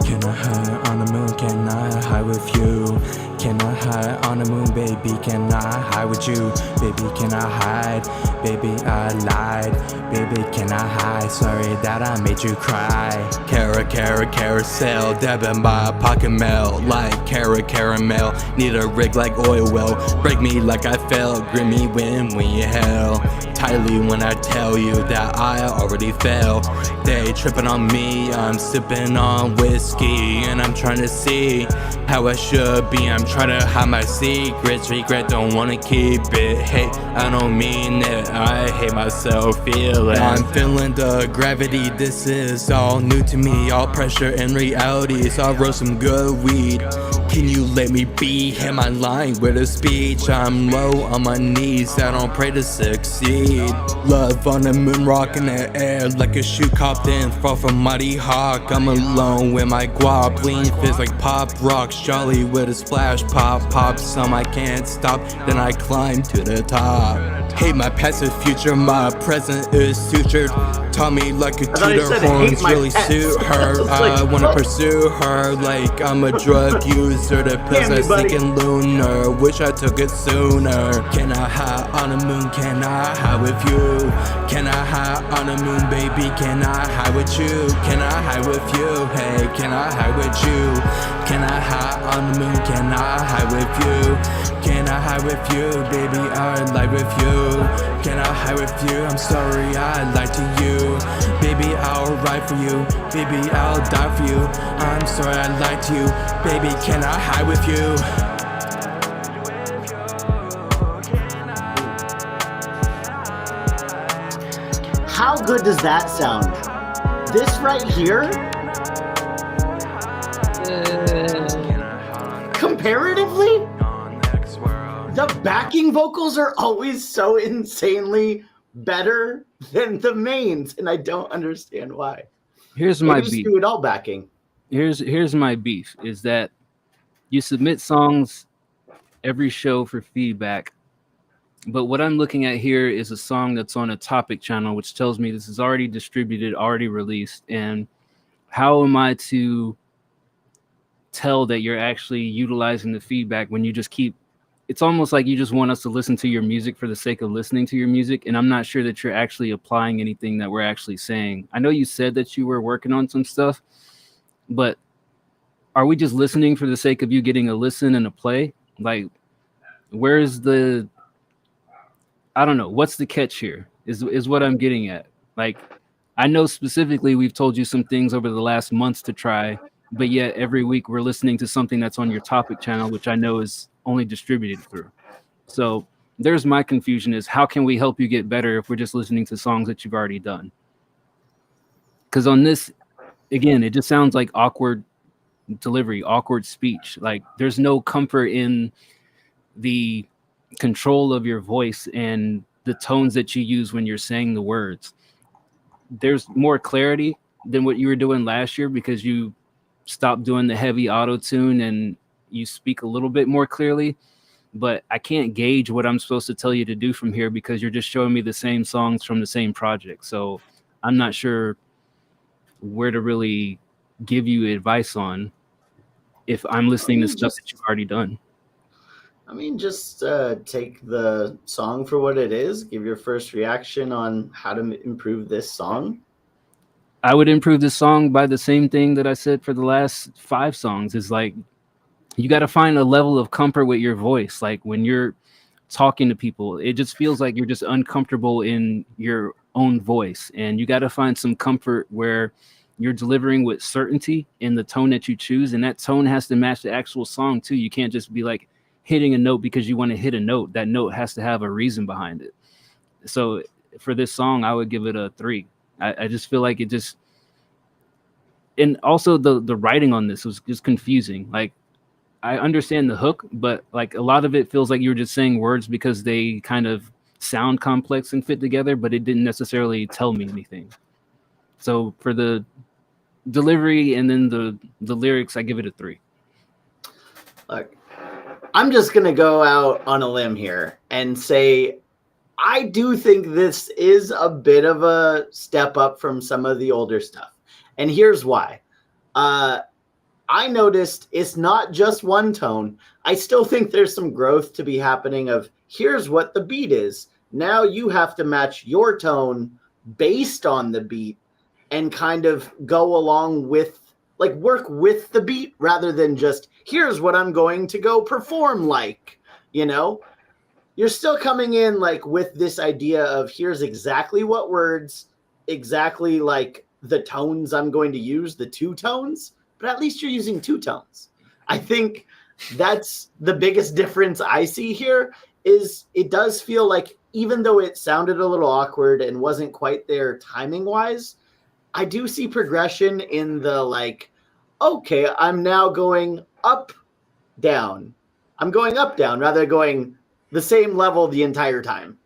Can I hide on the moon? Can I hide with you? Can I hide on the moon, baby? Can I hide with you? Baby, can I hide? Baby, I lied. Baby, can I hide? Sorry that I made you cry. Carousel, dabbing my pocket mail like caramel. Need a rig like oil well. Break me like I fell, grin me when you hell. Tightly when I tell you that I already fell. They tripping on me, I'm sipping on whiskey, and I'm trying to see how I should be. I'm trying to hide my secrets, regret, don't wanna keep it. Hey, I don't mean it, I hate myself feeling. I'm feeling the gravity, this is all new to me. All pressure and reality, so I wrote some good weed. Can you let me be? Am I lying with a speech? I'm low on my knees, I don't pray to succeed. need love on the moon, rock in the air like a shoe copped in, fall from Mighty Hawk. I'm alone with my guap, lean fizz like pop rocks, jolly with a splash, pop some I can't stop, then I climb to the top. Hate my past and future, my present is sutured. Taught me like a thought you tutor, said hate horns my really pets. suit her. I was like, I wanna what? pursue her like I'm a drug user. The pills Damn are you, buddy. sinking lunar. Wish I took it sooner. Can I hide on the moon? Can I hide with you? Can I hide on the moon, baby? Can I hide with you? Can I hide with you? Hey, can I hide with you? Can I hide on the moon? Can I hide with you? Can I hide with you, baby? I'd lie with you. Can I hide with you? I'm sorry, I lied to you. Baby, I'll ride for you. Baby, I'll die for you. I'm sorry, I lied to you. Baby, can I hide with you? How good does that sound? This right here, comparatively, the backing vocals are always so insanely better than the mains, and I don't understand why. Here's Maybe my just beef. do it all backing. Here's my beef is that you submit songs every show for feedback, but what I'm looking at here is a song that's on a topic channel, which tells me this is already distributed, already released. And how am I to tell that you're actually utilizing the feedback when you just keep, it's almost like you just want us to listen to your music for the sake of listening to your music. And I'm not sure that you're actually applying anything that we're actually saying. I know you said that you were working on some stuff, but are we just listening for the sake of you getting a listen and a play? Like, where's the, I don't know, what's the catch here is what I'm getting at. Like, I know specifically we've told you some things over the last months to try, but yet every week we're listening to something that's on your topic channel, which I know is only distributed through. So there's my confusion is how can we help you get better if we're just listening to songs that you've already done? Because on this, again, it just sounds like awkward delivery, awkward speech. Like there's no comfort in the control of your voice and the tones that you use when you're saying the words. There's more clarity than what you were doing last year because you stopped doing the heavy auto tune and you speak a little bit more clearly, but I can't gauge what I'm supposed to tell you to do from here because you're just showing me the same songs from the same project. So I'm not sure where to really give you advice on if I'm listening to stuff that you've already done. I mean, just take the song for what it is. Give your first reaction on how to improve this song. I would improve this song by the same thing that I said for the last 5 songs is like, you got to find a level of comfort with your voice. Like when you're talking to people, it just feels like you're just uncomfortable in your own voice. And you got to find some comfort where you're delivering with certainty in the tone that you choose. And that tone has to match the actual song too. You can't just be like hitting a note because you want to hit a note. That note has to have a reason behind it. So for this song, I would give it a 3. I just feel like it just, and also the writing on this was just confusing. Like I understand the hook, but like a lot of it feels like you were just saying words because they kind of sound complex and fit together, but it didn't necessarily tell me anything. So for the delivery and then the lyrics, I give it a 3. Look, I'm just going to go out on a limb here and say I do think this is a bit of a step up from some of the older stuff. And here's why. I noticed it's not just one tone. I still think there's some growth to be happening of here's what the beat is. Now you have to match your tone based on the beat and kind of go along with, like, work with the beat rather than just here's what I'm going to go perform like, you know? You're still coming in like with this idea of here's exactly what words, exactly like the tones I'm going to use, the 2 tones, but at least you're using 2 tones. I think that's the biggest difference I see here is it does feel like even though it sounded a little awkward and wasn't quite there timing wise, I do see progression in the like, okay, I'm now going up, down. I'm going up, down rather than going the same level the entire time.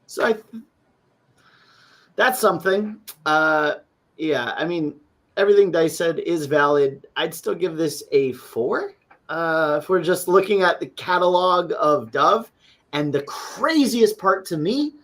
So that's something. Yeah, I mean, everything Dice said is valid. I'd still give this a 4. If we're just looking at the catalog of Dove, and the craziest part to me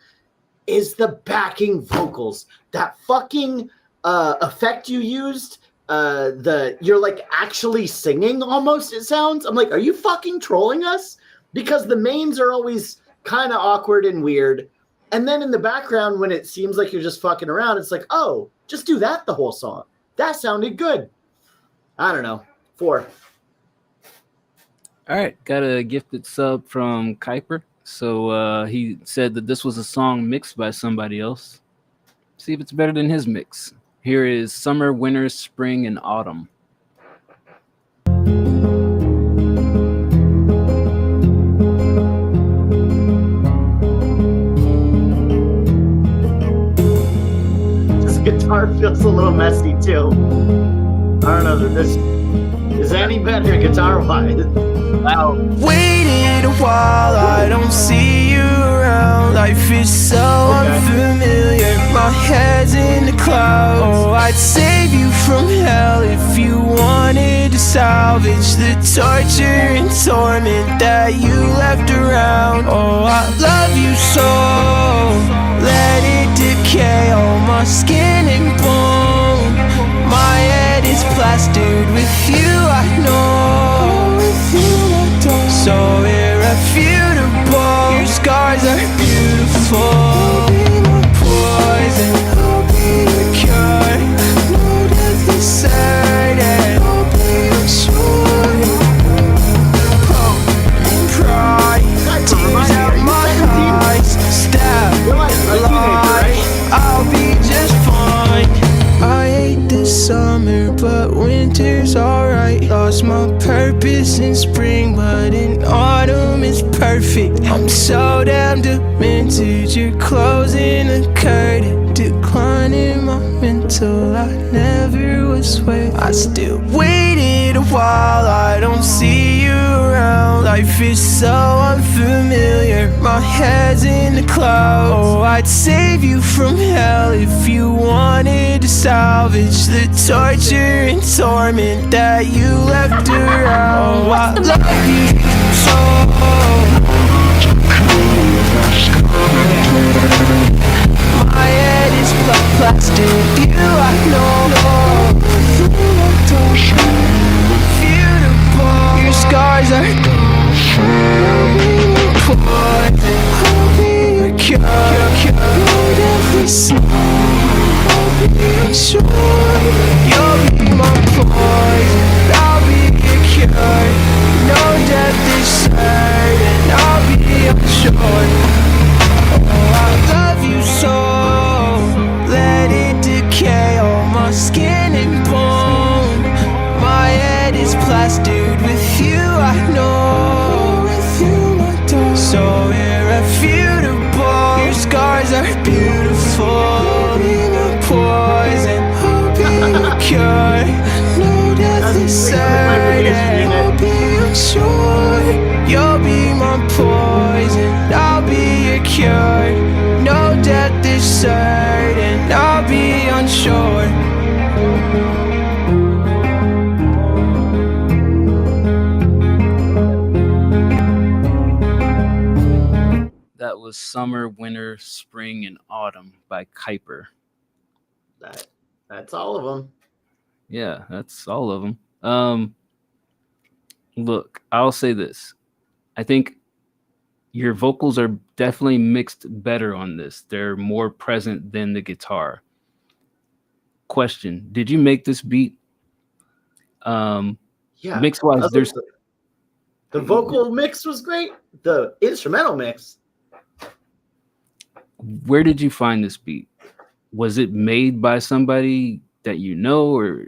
is the backing vocals. That fucking effect you used, you're like actually singing almost, it sounds. I'm like, are you fucking trolling us? Because the mains are always kind of awkward and weird. And then in the background, when it seems like you're just fucking around, it's like, oh, just do that the whole song. That sounded good. I don't know. 4. All right, got a gifted sub from Kuiper. So he said that this was a song mixed by somebody else. See if it's better than his mix. Here is Summer, Winter, Spring, and Autumn. This guitar feels a little messy too. I don't know that this is any better guitar-wise. Wow. Waited a while, I don't see you around. Life is so unfamiliar. My head's in the clouds. Oh, I'd save you from hell if you wanted to salvage the torture and torment that you left around. Oh, I love you so. Let it decay on my skin and bone. My head is plastered with you, I know. So irrefutable. Your scars are beautiful. Poison, I'll be the cure. No death is certain. I'll be your joy. Hope and pride, tears out my eyes. Stab, lie, I'll be just fine. I hate this summer, but winter's alright. Lost my purpose in spring, but in autumn it's perfect. I'm so damn demented, you're closing the curtain. Declining my mental, I never was with. I still waited a while, I don't see you around. Life is so unfamiliar, my head's in the clouds. Oh, I'd save you from hell if you wanted to salvage the torture and torment that you left around. Oh, I love you so. My head is plastic, you I know. Beautiful, your scars are poison. I'll be your cure. You'll never see. I'll be your joy. You'll be my poison. I'll be your cure. No death is certain. I'll be your joy. Oh, I love you so. Let it decay on my skin and bone. My head is plastered with you, I know. With you, my darling. So irrefutable. Your scars are beautiful. You'll be my poison. I'll be your cure. No death is certain. I'll be your joy. You'll be my poison. I'll be your cure. No death is certain. I'll be unsure. That was Summer, Winter, Spring, and Autumn by Kuiper. That's all of them. Yeah, that's all of them. Look, I'll say this. I think your vocals are definitely mixed better on this. They're more present than the guitar. Question: did you make this beat? Yeah. Mix-wise, there's the vocal mix was great. The instrumental mix. Where did you find this beat? Was it made by somebody that you know, or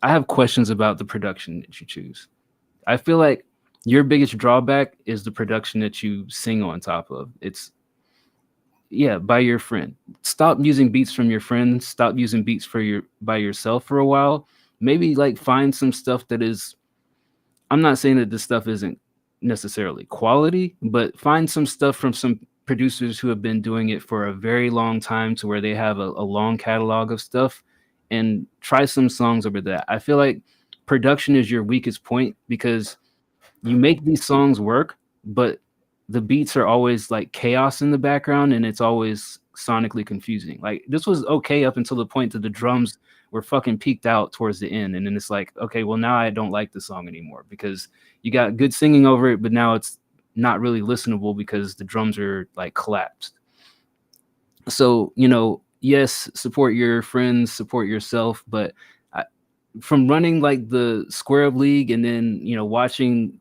I have questions about the production that you choose. I feel like your biggest drawback is the production that you sing on top of. It's by your friend. Stop using beats from your friends. Stop using beats by yourself for a while. Maybe like find some stuff that is, I'm not saying that this stuff isn't necessarily quality, but find some stuff from some producers who have been doing it for a very long time to where they have a long catalog of stuff, and try some songs over that. I feel like production is your weakest point because you make these songs work, but the beats are always like chaos in the background and it's always sonically confusing. Like this was okay up until the point that the drums were fucking peaked out towards the end. And then it's like, okay, well now I don't like the song anymore because you got good singing over it, but now it's not really listenable because the drums are like collapsed. So, you know, yes, support your friends, support yourself, but from running like the Square Up League and then, you know, watching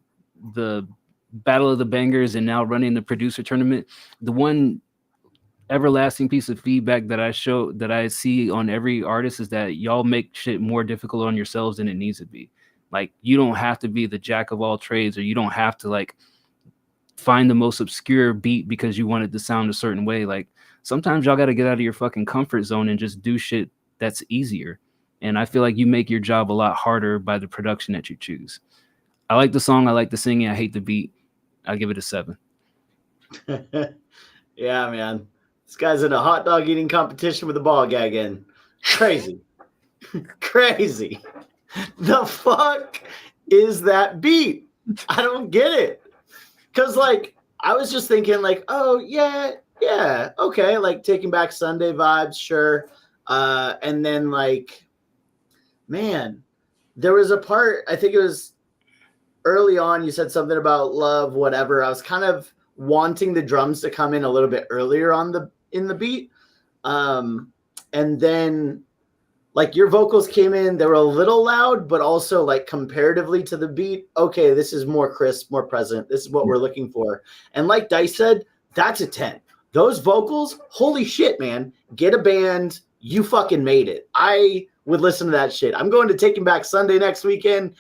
the Battle of the Bangers and now running the producer tournament, the one everlasting piece of feedback that I see on every artist is that y'all make shit more difficult on yourselves than it needs to be. Like you don't have to be the jack of all trades, or you don't have to like find the most obscure beat because you want it to sound a certain way. Like sometimes y'all got to get out of your fucking comfort zone and just do shit that's easier. And I feel like you make your job a lot harder by the production that you choose. I like the song. I like the singing. I hate the beat. I'll give it a 7. Yeah, man. This guy's in a hot dog eating competition with a ball gag in. Crazy. Crazy. The fuck is that beat? I don't get it. Because, like, I was just thinking, like, oh, yeah, okay. Like, Taking Back Sunday vibes, sure. And then, like, man, there was a part, I think it was early on, you said something about love, whatever. I was kind of wanting the drums to come in a little bit earlier in the beat. And then like your vocals came in, they were a little loud, but also like comparatively to the beat, okay, this is more crisp, more present. This is what we're looking for. And like Dice said, that's a 10. Those vocals, holy shit, man. Get a band. You fucking made it. I would listen to that shit. I'm going to Taking Back Sunday next weekend.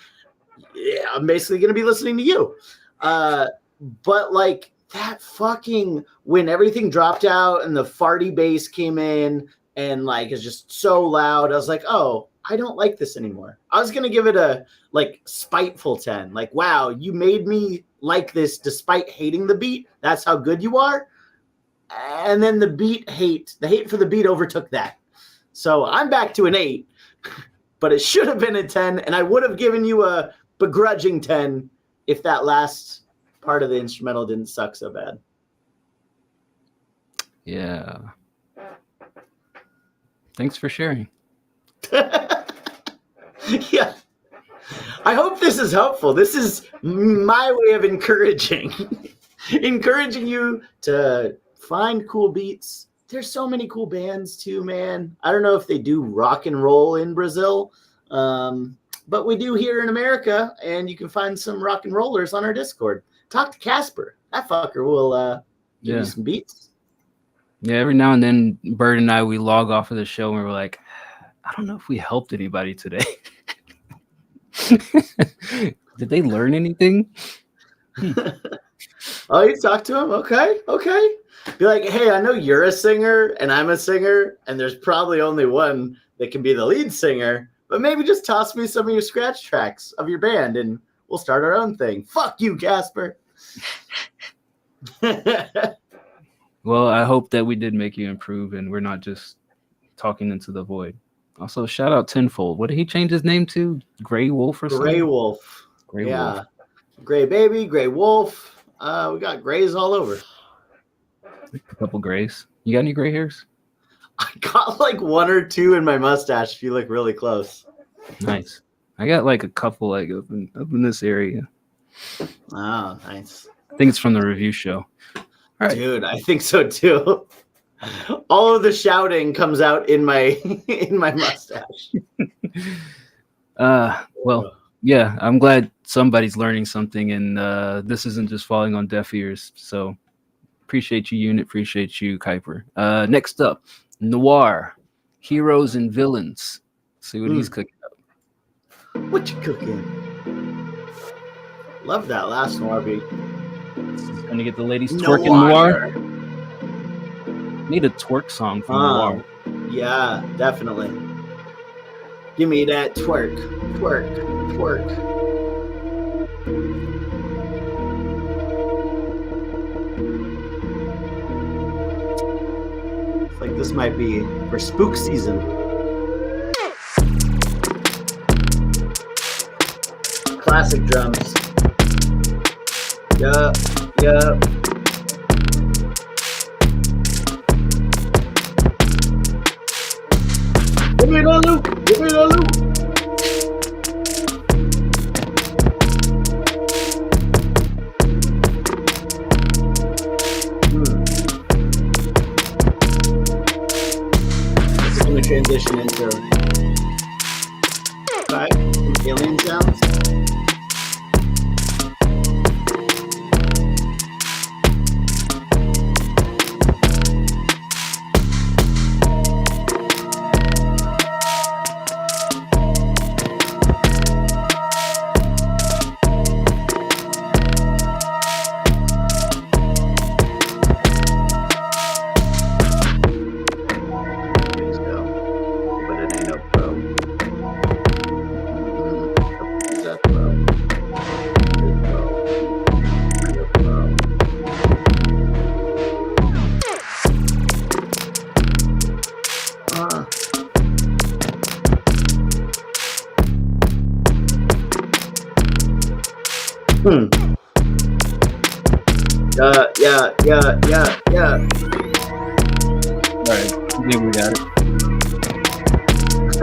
Yeah, I'm basically going to be listening to you. But like that fucking, when everything dropped out and the farty bass came in and like it's just so loud, I was like, oh, I don't like this anymore. I was going to give it a like spiteful 10. Like, wow, you made me like this despite hating the beat. That's how good you are. And then the hate for the beat overtook that. So I'm back to an 8, but it should have been a 10. And I would have given you a begrudging 10 if that last part of the instrumental didn't suck so bad. Yeah. Thanks for sharing. Yeah. I hope this is helpful. This is my way of encouraging you to find cool beats. There's so many cool bands too, man. I don't know if they do rock and roll in Brazil, but we do here in America, and you can find some rock and rollers on our Discord. Talk to Casper. That fucker will give you some beats. Yeah, every now and then, Bird and I, we log off of the show and we're like, I don't know if we helped anybody today. Did they learn anything? Oh, you talk to him? Okay. Be like, hey, I know you're a singer and I'm a singer, and there's probably only one that can be the lead singer, but maybe just toss me some of your scratch tracks of your band and we'll start our own thing. Fuck you, Casper. Well, I hope that we did make you improve and we're not just talking into the void. Also, shout out Tenfold. What did he change his name to? Gray Wolf or something? Gray Wolf. Gray Wolf. Yeah. Gray Baby, Gray Wolf. We got grays all over. A couple grays. You got any gray hairs? I got like 1 or 2 in my mustache if you look really close. Nice. I got like a couple like up in this area. Oh, nice. I think it's from the review show. All right. Dude, I think so too. All of the shouting comes out in my mustache. Well, yeah, I'm glad somebody's learning something, and this isn't just falling on deaf ears. So appreciate you, Unit. Appreciate you, Kuiper. Next up, Noir, Heroes and Villains. See what he's cooking up. What you cooking? Love that last Noir beat. Gonna get the ladies twerking Noir. Need a twerk song from Noir. Yeah, definitely. Give me that twerk. this might be for spook season. Classic drums. Yup. Give me the loop. Give me the loop. This is going to transition into alien sounds. Yeah. All right, I think we got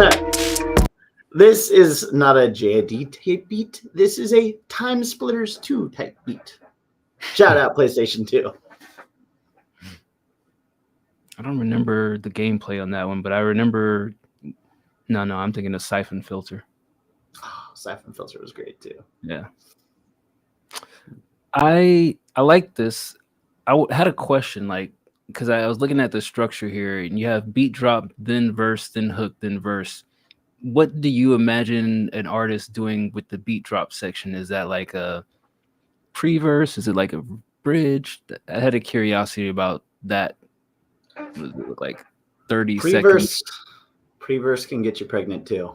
it. This is not a JID type beat. This is a Time Splitters 2 type beat. Shout out PlayStation 2. I don't remember the gameplay on that one, but I remember. No, I'm thinking of Siphon Filter. Oh, Siphon Filter was great too. Yeah. I like this. Had a question, like, because I was looking at the structure here, and you have beat drop, then verse, then hook, then verse. What do you imagine an artist doing with the beat drop section? Is that like a pre-verse? Is it like a bridge? I had a curiosity about that. What does it look like? 30 seconds. Pre-verse can get you pregnant too.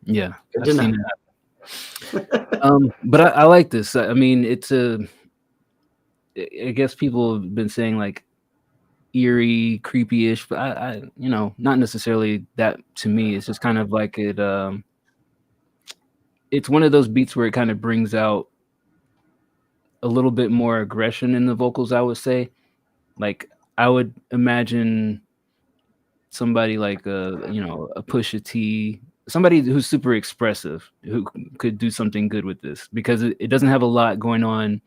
Yeah, I've seen that. But I like this. I mean, it's I guess people have been saying like eerie, creepy-ish, but I not necessarily that to me. It's just kind of like it's one of those beats where it kind of brings out a little bit more aggression in the vocals, I would say. Like I would imagine somebody like a Pusha T, somebody who's super expressive, who could do something good with this, because it doesn't have a lot going on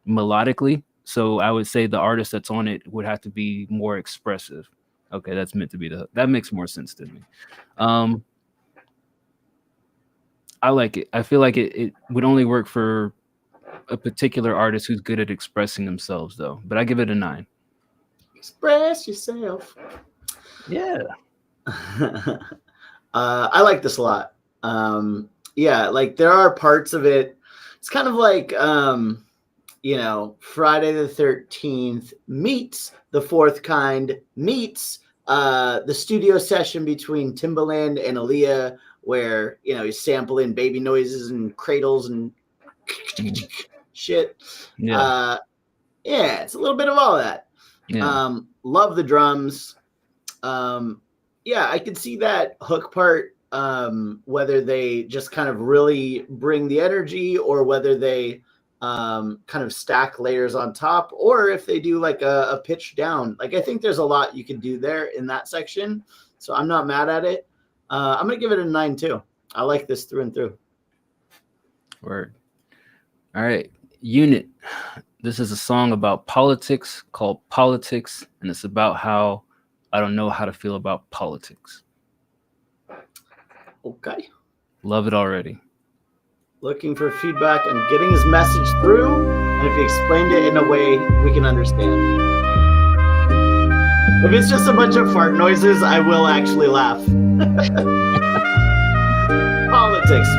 melodically. So I would say the artist that's on it would have to be more expressive. Okay, that's meant to be that makes more sense to me. I like it. I feel like it would only work for a particular artist who's good at expressing themselves, though. But I give it a 9. Express yourself. Yeah. I like this a lot. Yeah, like there are parts of it. It's kind of like Friday the 13th meets The Fourth Kind meets the studio session between Timbaland and Aaliyah, where he's sampling baby noises and cradles and shit. Yeah. It's a little bit of all of that. Yeah. Love the drums. I could see that hook part, whether they just kind of really bring the energy, or whether they kind of stack layers on top, or if they do like a pitch down. Like I think there's a lot you can do there in that section, so I'm not mad at it. I'm gonna give it a 9 too. I like this through and through. Word. All right, Unit. This is a song about politics called Politics, and it's about how I don't know how to feel about politics. Okay. Love it already. Looking for feedback on getting his message through, and if he explained it in a way we can understand. If it's just a bunch of fart noises, I will actually laugh. Politics.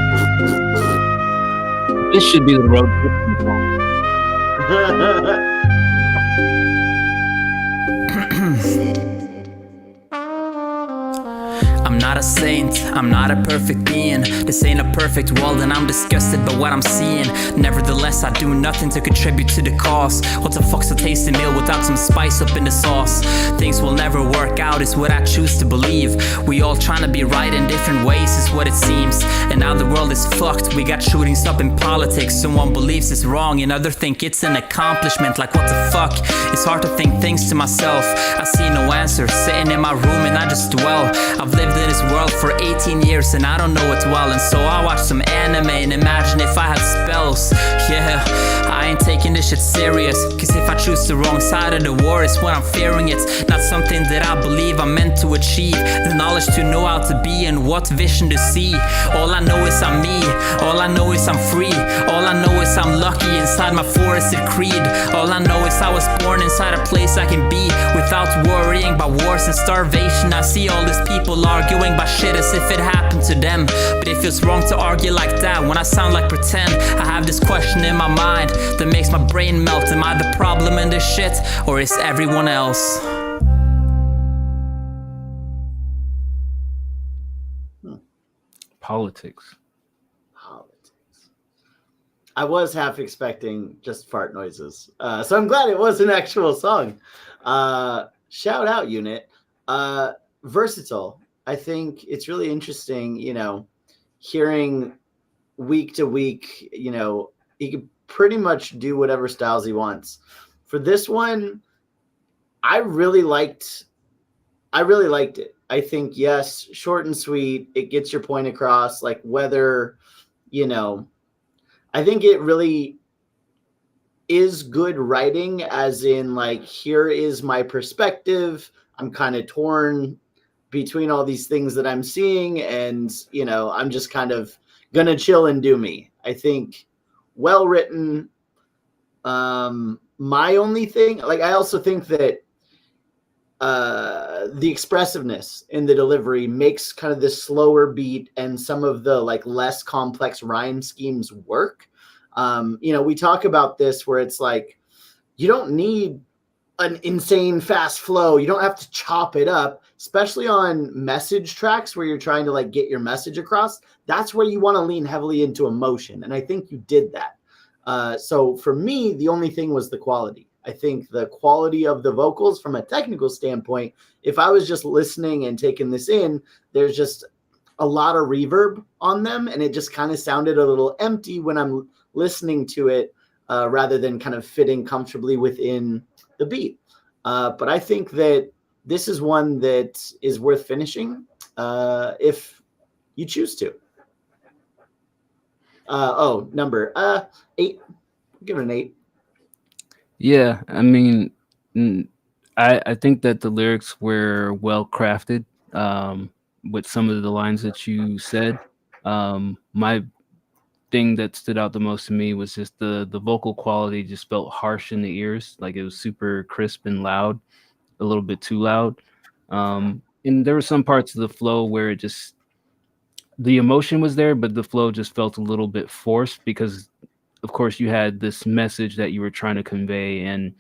This should be the road trip song. I'm not a saint, I'm not a perfect being. This ain't a perfect world and I'm disgusted by what I'm seeing. Nevertheless, I do nothing to contribute to the cause. What the fuck's a tasty meal without some spice up in the sauce? Things will never work out is what I choose to believe. We all trying to be right in different ways is what it seems. And now the world is fucked, we got shootings up in politics. Someone believes it's wrong and other think it's an accomplishment. Like what the fuck? It's hard to think things to myself. I see no answer, sitting in my room and I just dwell. I've lived in this world for 18 years and I don't know it well. And so I watch some anime and imagine if I had spells. Yeah, I ain't taking this shit serious, cause if I choose the wrong side of the war, it's what I'm fearing. It's not something that I believe I'm meant to achieve. The knowledge to know how to be and what vision to see. All I know is I'm me, all I know is I'm free. All I know is I'm lucky inside my forested creed. All I know is I was born inside a place I can be without worrying about wars and starvation. I see all these people arguing about shit as if it happened to them, but it feels wrong to argue like that when I sound like pretend. I have this question in my mind that makes my brain melt. Am I the problem in this shit, or is everyone else? Politics. I was half expecting just fart noises. So I'm glad it was an actual song. Shout out, Unit. Versatile. I think it's really interesting, you know, hearing week to week, you know, he could pretty much do whatever styles he wants. For this one, I really liked it. I think, yes, short and sweet. It gets your point across, like whether, you know, I think it really is good writing, as in, like, here is my perspective. I'm kind of torn between all these things that I'm seeing, and, you know, I'm just kind of gonna chill and do me. I think well written. My only thing, like, I also think that the expressiveness in the delivery makes kind of this slower beat and some of the like less complex rhyme schemes work. You know, we talk about this where it's like, you don't need an insane fast flow. You don't have to chop it up, especially on message tracks where you're trying to like get your message across. That's where you want to lean heavily into emotion. And I think you did that. So for me, the only thing was the quality. I think the quality of the vocals from a technical standpoint, if I was just listening and taking this in, there's just a lot of reverb on them. And it just kind of sounded a little empty when I'm listening to it, rather than kind of fitting comfortably within the beat. But I think that this is one that is worth finishing if you choose to. Number 8. Give it an 8. Yeah, I mean, I think that the lyrics were well crafted with some of the lines that you said. My thing that stood out the most to me was just the vocal quality just felt harsh in the ears, like it was super crisp and loud, a little bit too loud. And there were some parts of the flow where it just, the emotion was there, but the flow just felt a little bit forced because, of course, you had this message that you were trying to convey, and,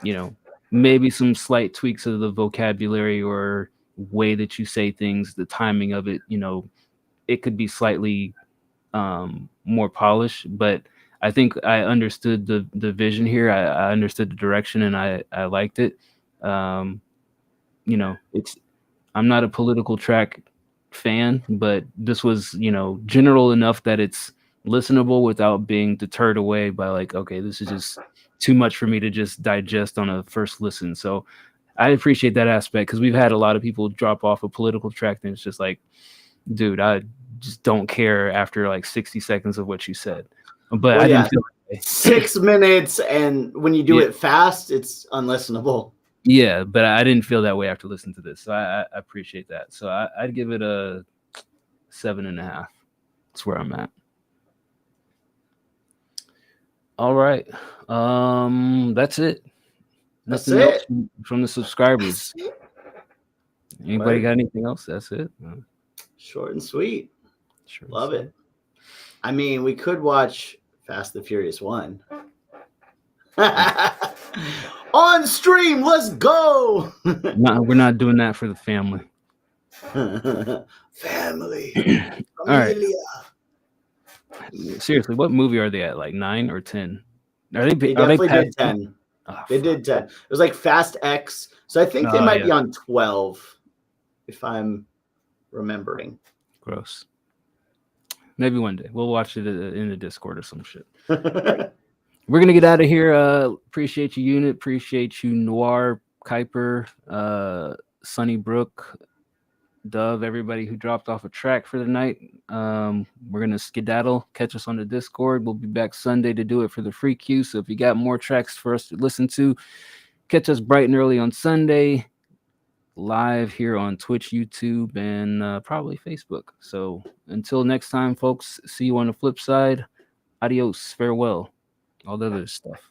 you know, maybe some slight tweaks of the vocabulary or way that you say things, the timing of it, you know, it could be slightly more polished, but I think I understood the vision here. I understood the direction, and I liked it. You know, I'm not a political track fan, but this was, you know, general enough that it's listenable without being deterred away by like, okay, this is just too much for me to just digest on a first listen. So I appreciate that aspect, because we've had a lot of people drop off a political track and it's just like, dude, I just don't care after like 60 seconds of what you said. But I didn't feel like 6 minutes, and when you do it fast, it's unlistenable. Yeah, but I didn't feel that way after listening to this. So I appreciate that. So I'd give it a 7.5. That's where I'm at. All right. That's it. Nothing else from the subscribers. Anybody got anything else? That's it. Short and sweet. Sure. Love it. I mean, we could watch Fast and Furious 1. On stream, let's go. No, we're not doing that for the family. Family. All right. Familia. Seriously, what movie are they at? Like 9 or 10? Are They definitely did past 10. Oh, They did 10. It was like Fast X. So I think they Oh, might be yeah. on 12, if I'm remembering. Gross. Maybe one day we'll watch it in the Discord or some shit. We're gonna get out of here. Appreciate you, Unit. Appreciate you, Noir, Kuiper, Sunnybrook, Dove, everybody who dropped off a track for the night. We're gonna skedaddle. Catch us on the Discord. We'll be back Sunday to do it for the free queue. So if you got more tracks for us to listen to, catch us bright and early on Sunday, live here on Twitch, YouTube, and probably Facebook. So until next time, folks, see you on the flip side. Adios, farewell, all the other stuff.